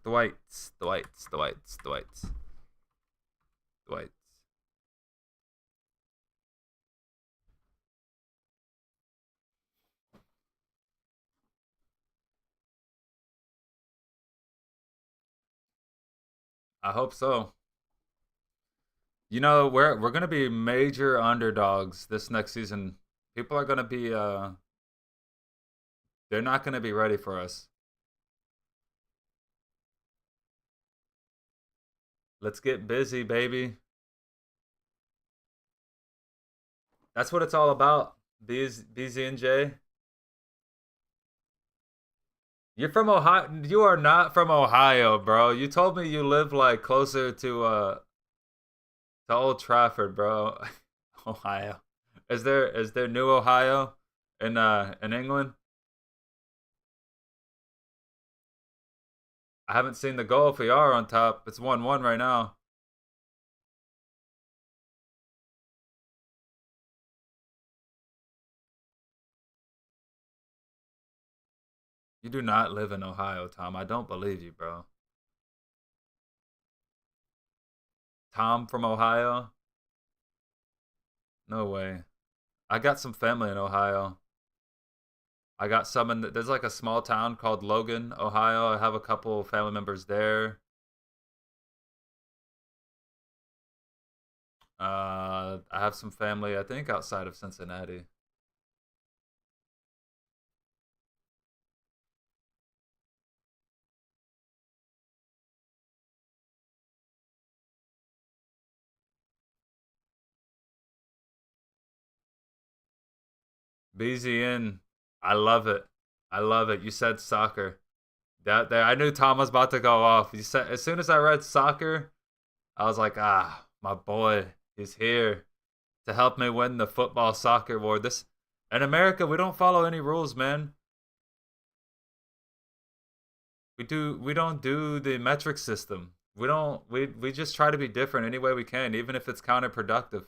Dwight's. I hope so. You know, we're gonna be major underdogs this next season. People are gonna be they're not gonna be ready for us. Let's get busy, baby. That's what it's all about. BZ and J. You're from Ohio. You are not from Ohio, bro. You told me you live like closer to Old Trafford, bro. Ohio. Is there New Ohio in England? I haven't seen the goal if we are on top. It's 1-1 right now. You do not live in Ohio, Tom. I don't believe you, bro. Tom from Ohio? No way. I got some family in Ohio. I got some there's like a small town called Logan, Ohio. I have a couple family members there. I have some family, I think, outside of Cincinnati. BZN, I love it. I love it. You said soccer. That there, I knew Tom was about to go off. You said as soon as I read soccer, I was like, ah, my boy, he's here to help me win the football soccer war. This in America, we don't follow any rules, man. We don't do the metric system. We just try to be different any way we can, even if it's counterproductive.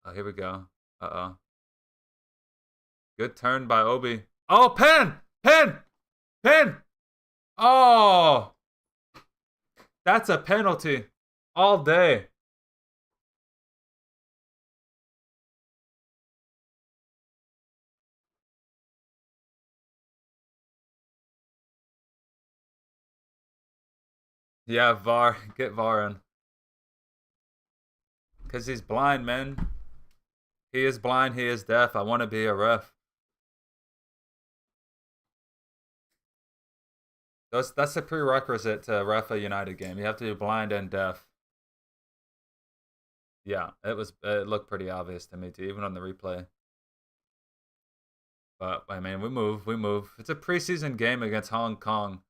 Oh, here we go. Uh-oh. Good turn by Obi. Oh, pen! Pen! Pen! Oh! That's a penalty. All day. Yeah, VAR. Get VAR in. Because he's blind, man. He is blind. He is deaf. I want to be a ref. That's a prerequisite to ref a United game. You have to be blind and deaf. Yeah, it looked pretty obvious to me too, even on the replay. But I mean, we move, we move. It's a preseason game against Hong Kong.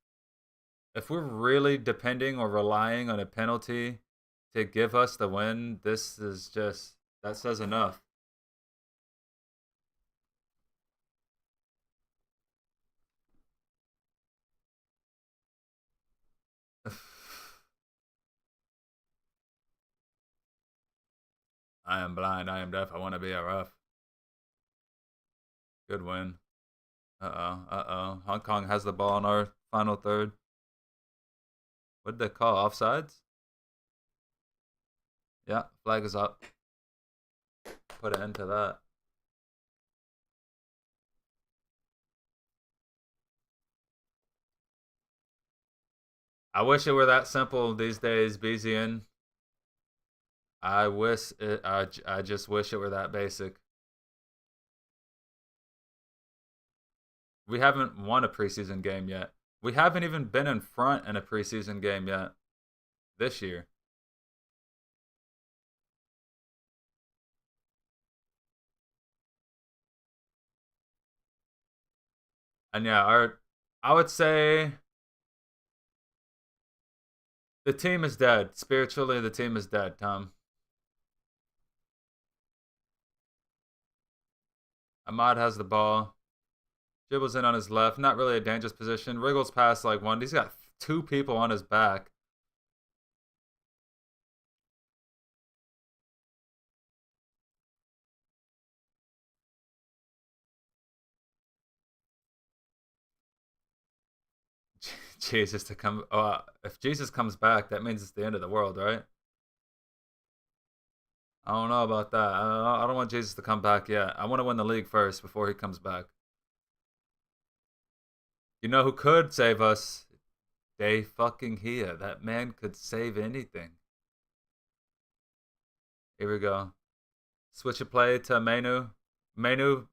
If we're really depending or relying on a penalty to give us the win, this is just that says enough. I am blind. I am deaf. I want to be a ref. Good win. Uh oh. Uh oh. Hong Kong has the ball in our final third. What did they call? Offsides? Yeah, flag is up. Put an end to that. I wish it were that simple these days, BZN. I just wish it were that basic. We haven't won a preseason game yet. We haven't even been in front in a preseason game yet this year. And yeah, our I would say the team is dead. Spiritually, the team is dead, Tom. Ahmad has the ball. Dribbles in on his left. Not really a dangerous position. Wriggles past like one. He's got two people on his back. Jesus to come. If Jesus comes back, that means it's the end of the world, right? I don't know about that. I don't want Jesus to come back yet. I want to win the league first before he comes back. You know who could save us? They fucking here. That man could save anything. Here we go. Switch a play to Manu. Manu,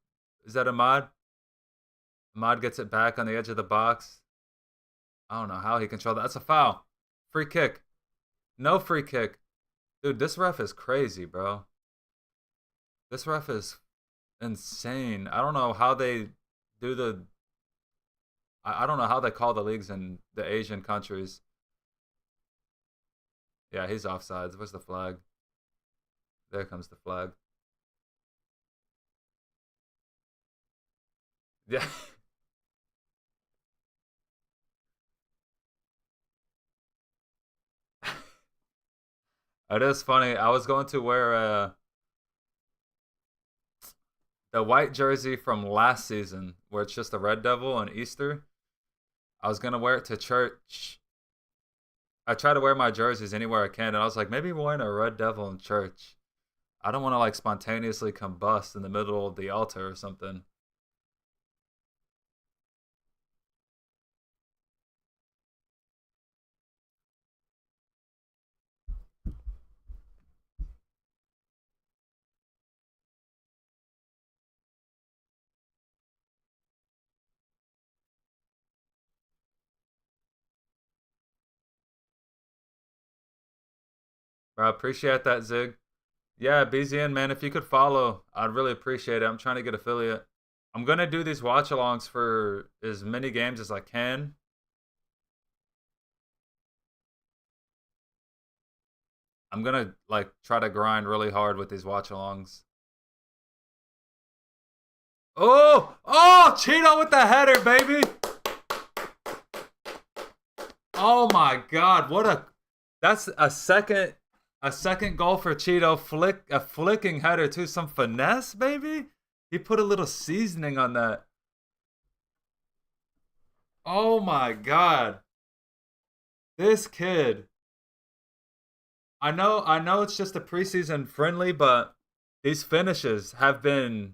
is that Ahmad? Ahmad gets it back on the edge of the box. I don't know how he controlled that. That's a foul. Free kick. No free kick. Dude, this ref is crazy, bro. This ref is insane. I don't know how they do I don't know how they call the leagues in the Asian countries. Yeah, he's offsides. Where's the flag? There comes the flag. Yeah. It is funny. I was going to wear the white jersey from last season, where it's just a red devil on Easter. I was gonna wear it to church. I try to wear my jerseys anywhere I can, and I was like, maybe wearing a red devil in church. I don't want to like spontaneously combust in the middle of the altar or something. But I appreciate that, Zig. Yeah, BZN, man, if you could follow, I'd really appreciate it. I'm trying to get affiliate. I'm gonna do these watch alongs for as many games as I can. I'm gonna like try to grind really hard with these watch alongs. Oh, Cheeto with the header, baby. Oh my God, what a that's a second goal for Cheeto. A flicking header to some finesse, baby. He put a little seasoning on that. Oh my God, this kid. I know it's just a preseason friendly, but these finishes have been.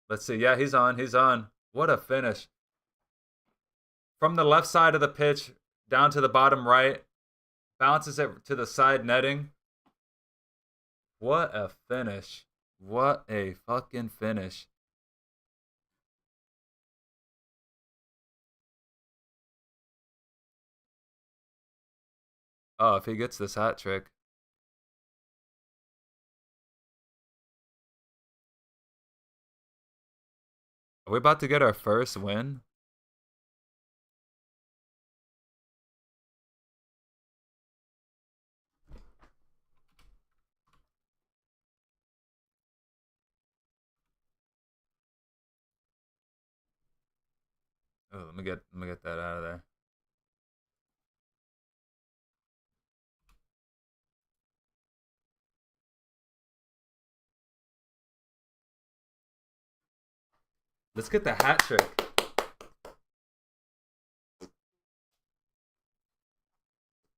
Let's see. Yeah, he's on. He's on. What a finish from the left side of the pitch down to the bottom right. Bounces it to the side netting. What a finish. What a fucking finish. Oh, if he gets this hat trick. Are we about to get our first win? Oh, let me get that out of there. Let's get the hat trick.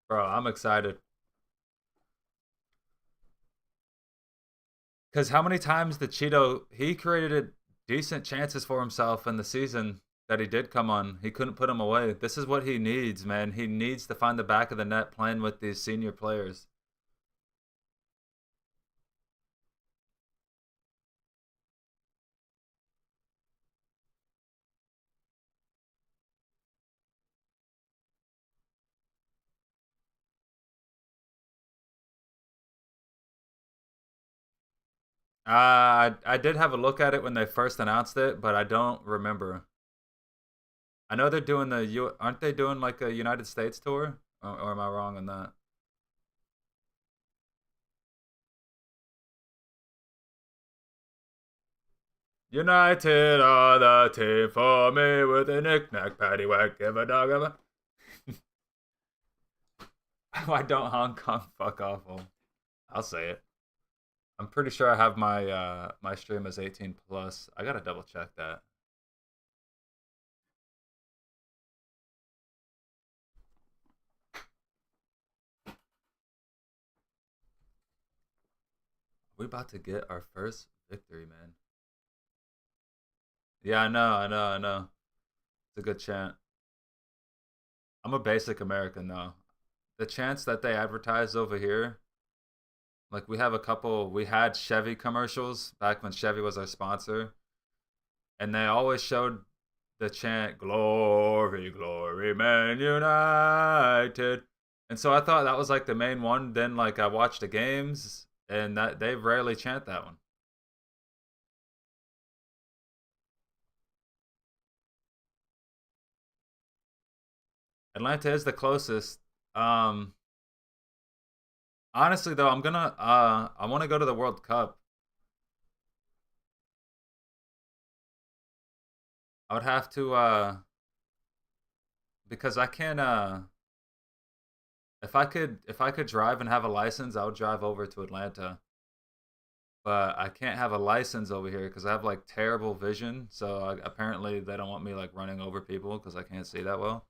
Bro, I'm excited. Because how many times did Cheeto, he created decent chances for himself in the season that he did come on. He couldn't put them away. This is what he needs, man. He needs to find the back of the net playing with these senior players. I did have a look at it when they first announced it, but I don't remember. I know they're doing aren't they doing like a United States tour? Or am I wrong on that? United are the team for me with a knick-knack, paddywhack, give a dog a... Why don't Hong Kong fuck off? Well, I'll say it. I'm pretty sure I have my stream as 18 plus. I gotta double check that. We about to get our first victory, man. Yeah, I know. It's a good chant. I'm a basic American though. The chants that they advertise over here, like we had Chevy commercials back when Chevy was our sponsor, and they always showed the chant "Glory, Glory, Man United," and so I thought that was like the main one. Then like I watched the games, and that they rarely chant that one. Atlanta is the closest. Um, Honestly though, I want to go to the World Cup. I would have to because I can't if I could drive and have a license, I would drive over to Atlanta. But I can't have a license over here because I have like terrible vision. So apparently they don't want me like running over people because I can't see that well.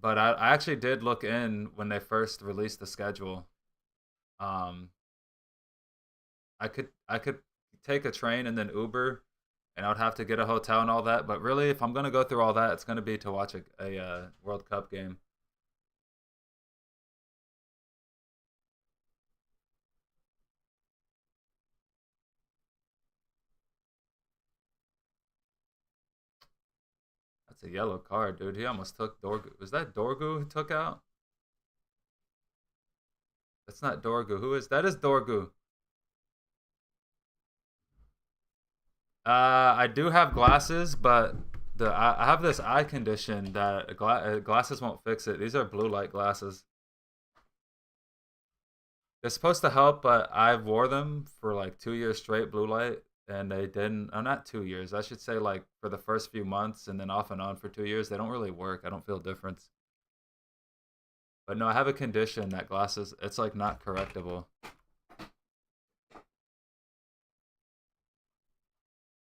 But I actually did look in when they first released the schedule. Um, I could take a train and then Uber, and I would have to get a hotel and all that. But really, if I'm gonna go through all that, it's gonna be to watch a World Cup game. That's a yellow card, dude. He almost took Dorgu. Was that Dorgu who took out? That's not Dorgu. Who is that? Is Dorgu? I do have glasses, but I have this eye condition that glasses won't fix it. These are blue light glasses. They're supposed to help, but I wore them for like 2 years straight, blue light, and they didn't. Oh, not 2 years. I should say like for the first few months, and then off and on for 2 years. They don't really work. I don't feel a difference. But no, I have a condition that glasses. It's like not correctable.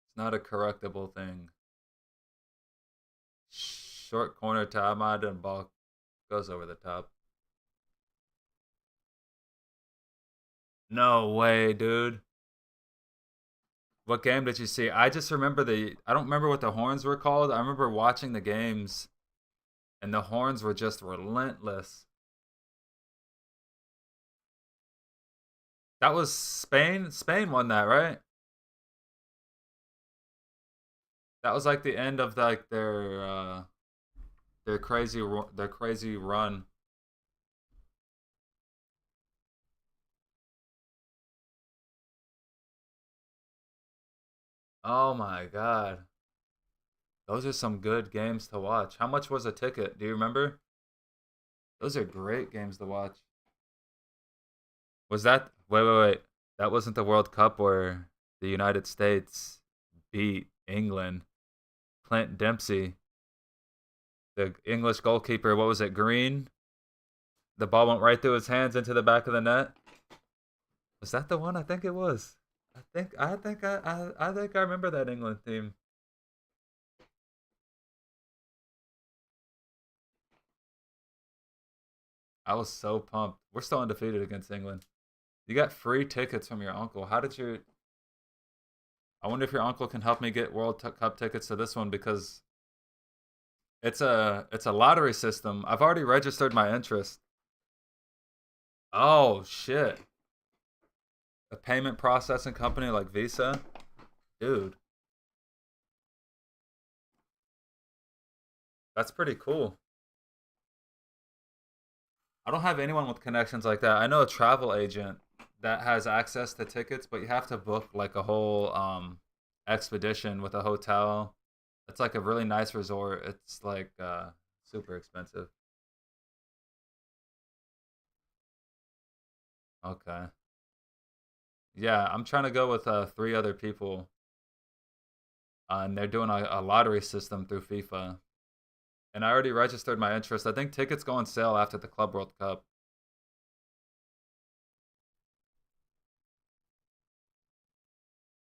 It's not a correctable thing. Short corner to Ahmad and ball goes over the top. No way, dude. What game did you see? I just remember I don't remember what the horns were called. I remember watching the games and the horns were just relentless. That was Spain. Spain won that, right? That was like the end of like their crazy run. Oh my god. Those are some good games to watch. How much was a ticket? Do you remember? Those are great games to watch. Was that wait. That wasn't the World Cup where the United States beat England. Clint Dempsey, the English goalkeeper, what was it, Green? The ball went right through his hands into the back of the net. Was that the one? I think it was. I think I remember that England team. I was so pumped. We're still undefeated against England. You got free tickets from your uncle. How did you? I wonder if your uncle can help me get Cup tickets to this one because it's a lottery system. I've already registered my interest. Oh shit! A payment processing company like Visa, dude. That's pretty cool. I don't have anyone with connections like that. I know a travel agent that has access to tickets, but you have to book like a whole expedition with a hotel. It's like a really nice resort. It's like super expensive. Okay. Yeah, I'm trying to go with three other people, and they're doing a lottery system through FIFA. And I already registered my interest. I think tickets go on sale after the Club World Cup.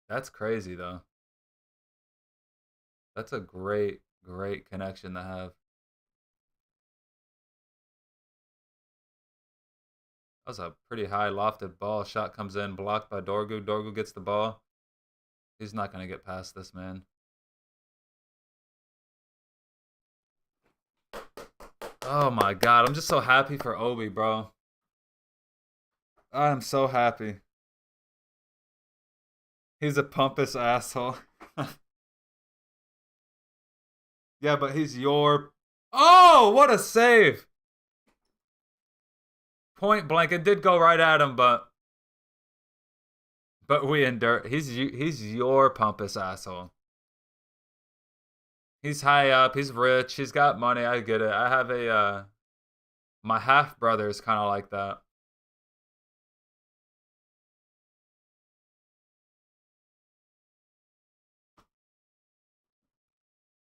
That's crazy though. That's a great connection to have. That was a pretty high lofted ball. Shot comes in, blocked by Dorgu. Dorgu gets the ball. He's not gonna get past this man. Oh my god, I'm just so happy for Obi, bro. I'm so happy. He's a pompous asshole. Yeah, but he's your. Oh, what a save! Point blank. It did go right at him, but we endure. He's your pompous asshole. He's high up. He's rich. He's got money. I get it. I have a my half brother is kind of like that.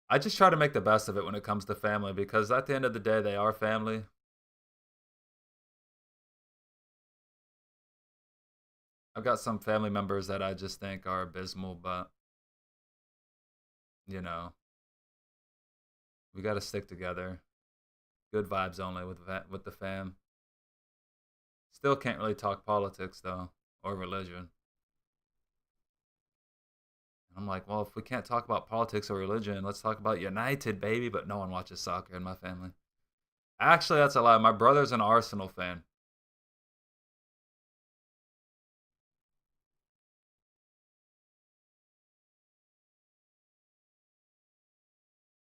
I just try to make the best of it when it comes to family because at the end of the day, they are family. I've got some family members that I just think are abysmal, but you know, we got to stick together. Good vibes only with the fam. Still can't really talk politics though or religion. I'm like, well, if we can't talk about politics or religion, let's talk about United, baby. But no one watches soccer in my family. Actually, that's a lie. My brother's an Arsenal fan.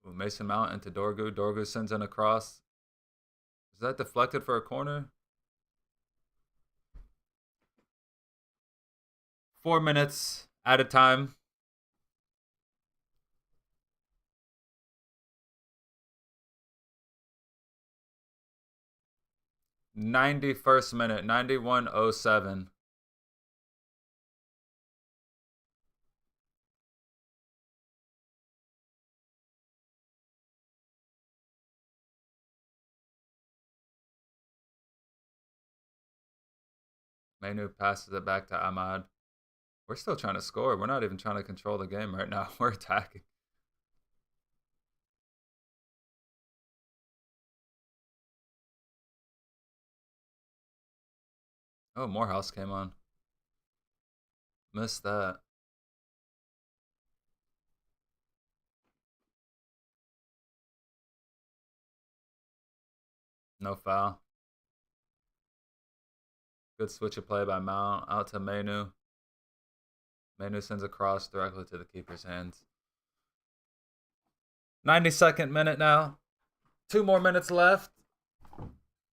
Ooh, Mason Mount into Dorgu. Dorgu sends in a cross. Is that deflected for a corner? 4 minutes at a time. 91st minute, 91:07. Manu passes it back to Ahmad. We're still trying to score. We're not even trying to control the game right now. We're attacking. Oh, Morehouse came on. Missed that. No foul. Good switch of play by Mount. Out to Manu. Manu sends a cross directly to the keeper's hands. 92nd minute now. 2 more minutes left.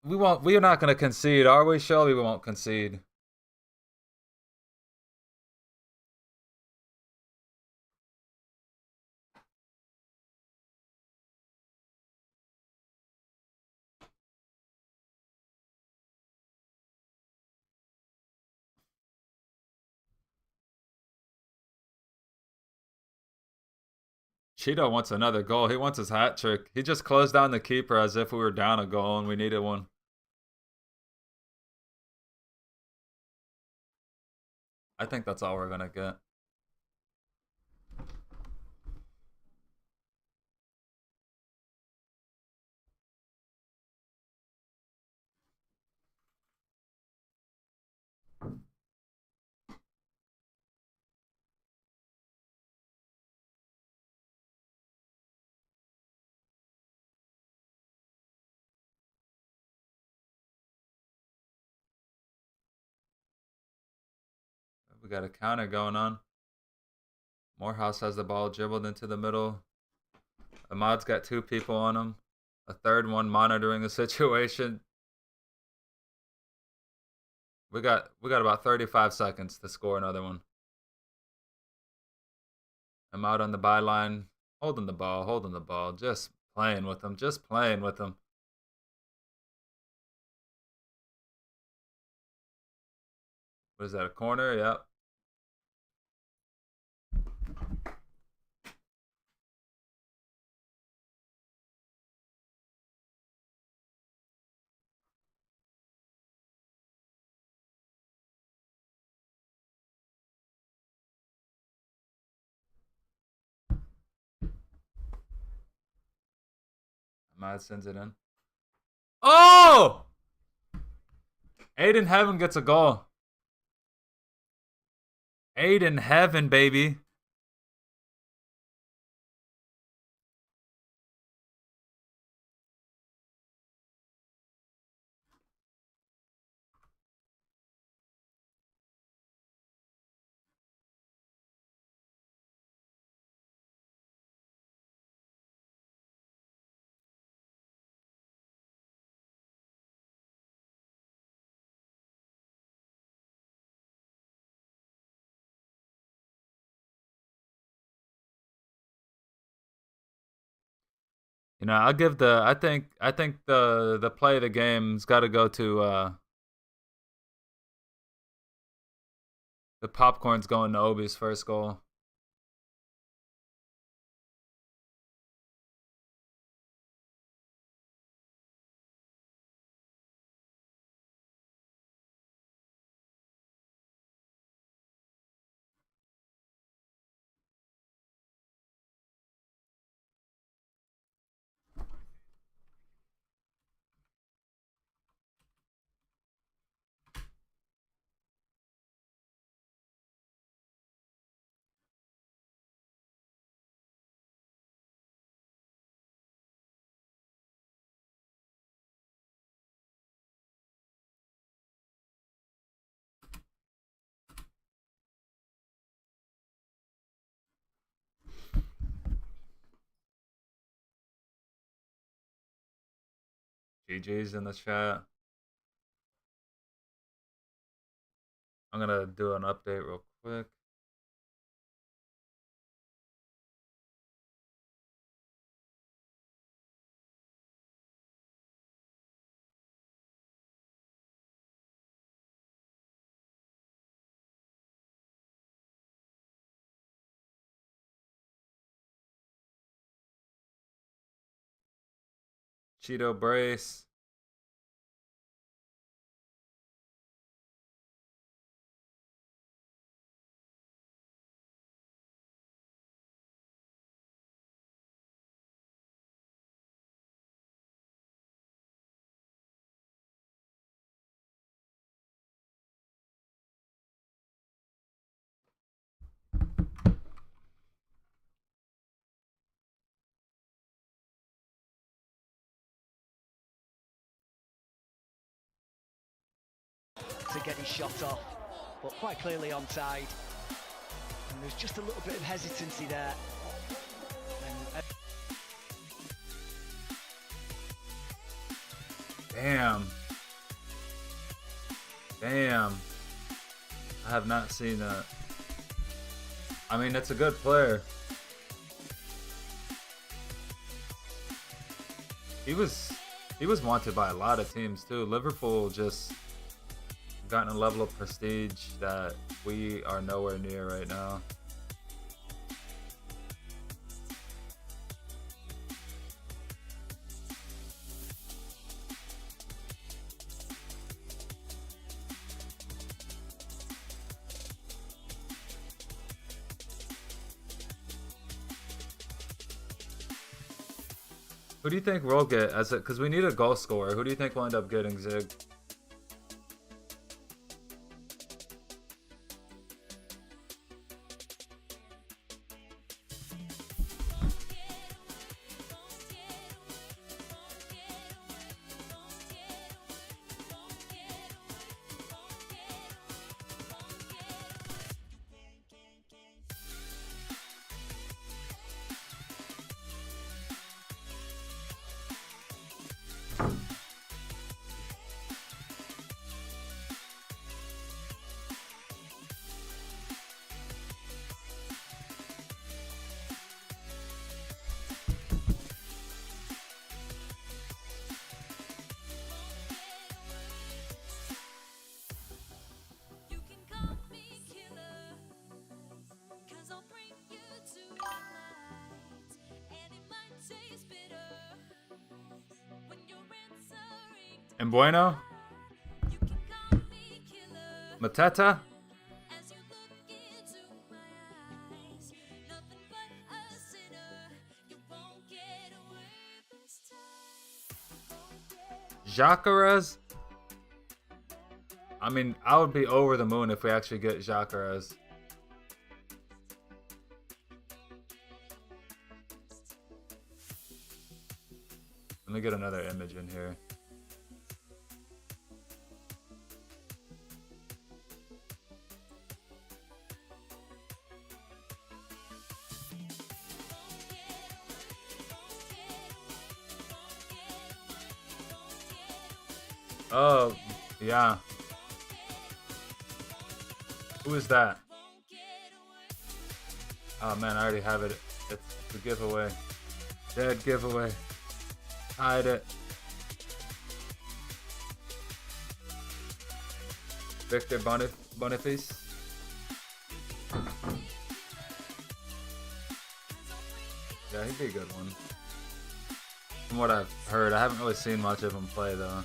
We won't. We are not going to concede, are we? Surely we won't concede. Cheeto wants another goal. He wants his hat trick. He just closed down the keeper as if we were down a goal and we needed one. I think that's all we're going to get. We got a counter going on. Morehouse has the ball dribbled into the middle. Ahmad's got two people on him. A third one monitoring the situation. We got about 35 seconds to score another one. Ahmad on the byline, holding the ball, just playing with him, just playing with him. What is that, a corner? Yep. Ahmad sends it in. Oh! Aiden Heaven gets a goal. Aiden Heaven, baby. You know, I'll give the. I think the play of the game's got to go to the popcorn's going to Obi's first goal. GG's in the chat. I'm gonna do an update real quick. Cheeto brace. To get his shot off, but quite clearly onside. And there's just a little bit of hesitancy there. Damn. Damn. I have not seen that. I mean, it's a good player. He was wanted by a lot of teams too. Liverpool just gotten a level of prestige that we are nowhere near right now. Who do you think we'll get as a? Because we need a goal scorer. Who do you think will end up getting Zig? And Bueno? Mateta? Jacques? I mean, I would be over the moon if we actually get Jacques. Let me get another image in here. Oh, yeah. Who is that? Oh man, I already have it. It's the giveaway. Dead giveaway. Hide it. Victor Boniface. Yeah, he'd be a good one. From what I've heard, I haven't really seen much of him play though.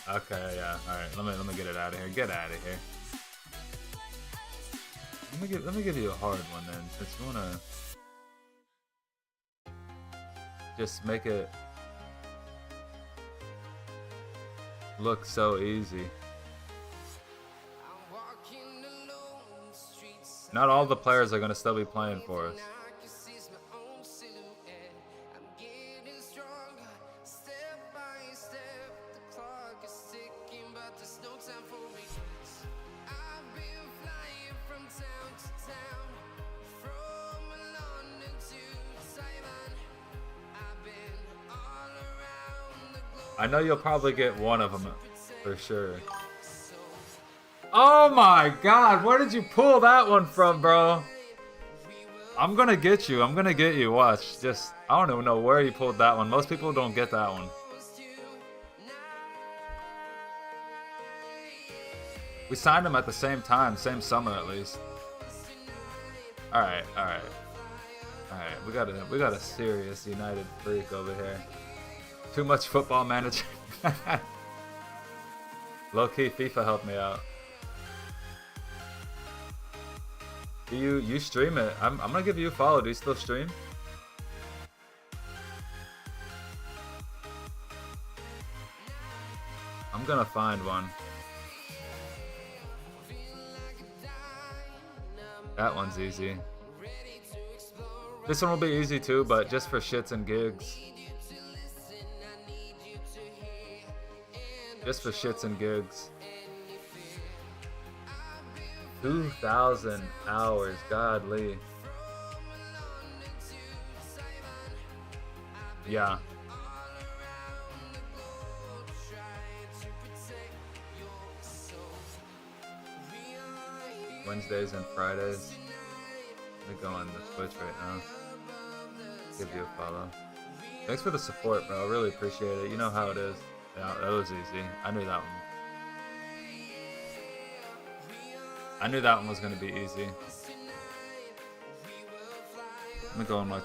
Okay, yeah. All right, let me get it out of here. Get out of here. Let me give you a hard one then, since you wanna just make it look so easy. Not all the players are gonna still be playing for us. I know you'll probably get one of them for sure. Oh my god, where did you pull that one from, bro? I'm gonna get you. I'm gonna get you. Watch. Just, I don't even know where you pulled that one. Most people don't get that one. We signed him at the same time, same summer at least. Alright, alright. Alright, we got a serious United freak over here. Too much Football Manager. Low-key FIFA helped me out. Do you stream it? I'm gonna give you a follow. Do you still stream? I'm gonna find one. That one's easy. This one will be easy too, but just for shits and gigs. Just for shits and gigs. 2,000 hours, godly. Yeah. Wednesdays and Fridays. Let me go on the Twitch right now. Give you a follow. Thanks for the support, bro. I really appreciate it. You know how it is. Yeah, that was easy. I knew that one. I knew that one was going to be easy. Let me go and watch.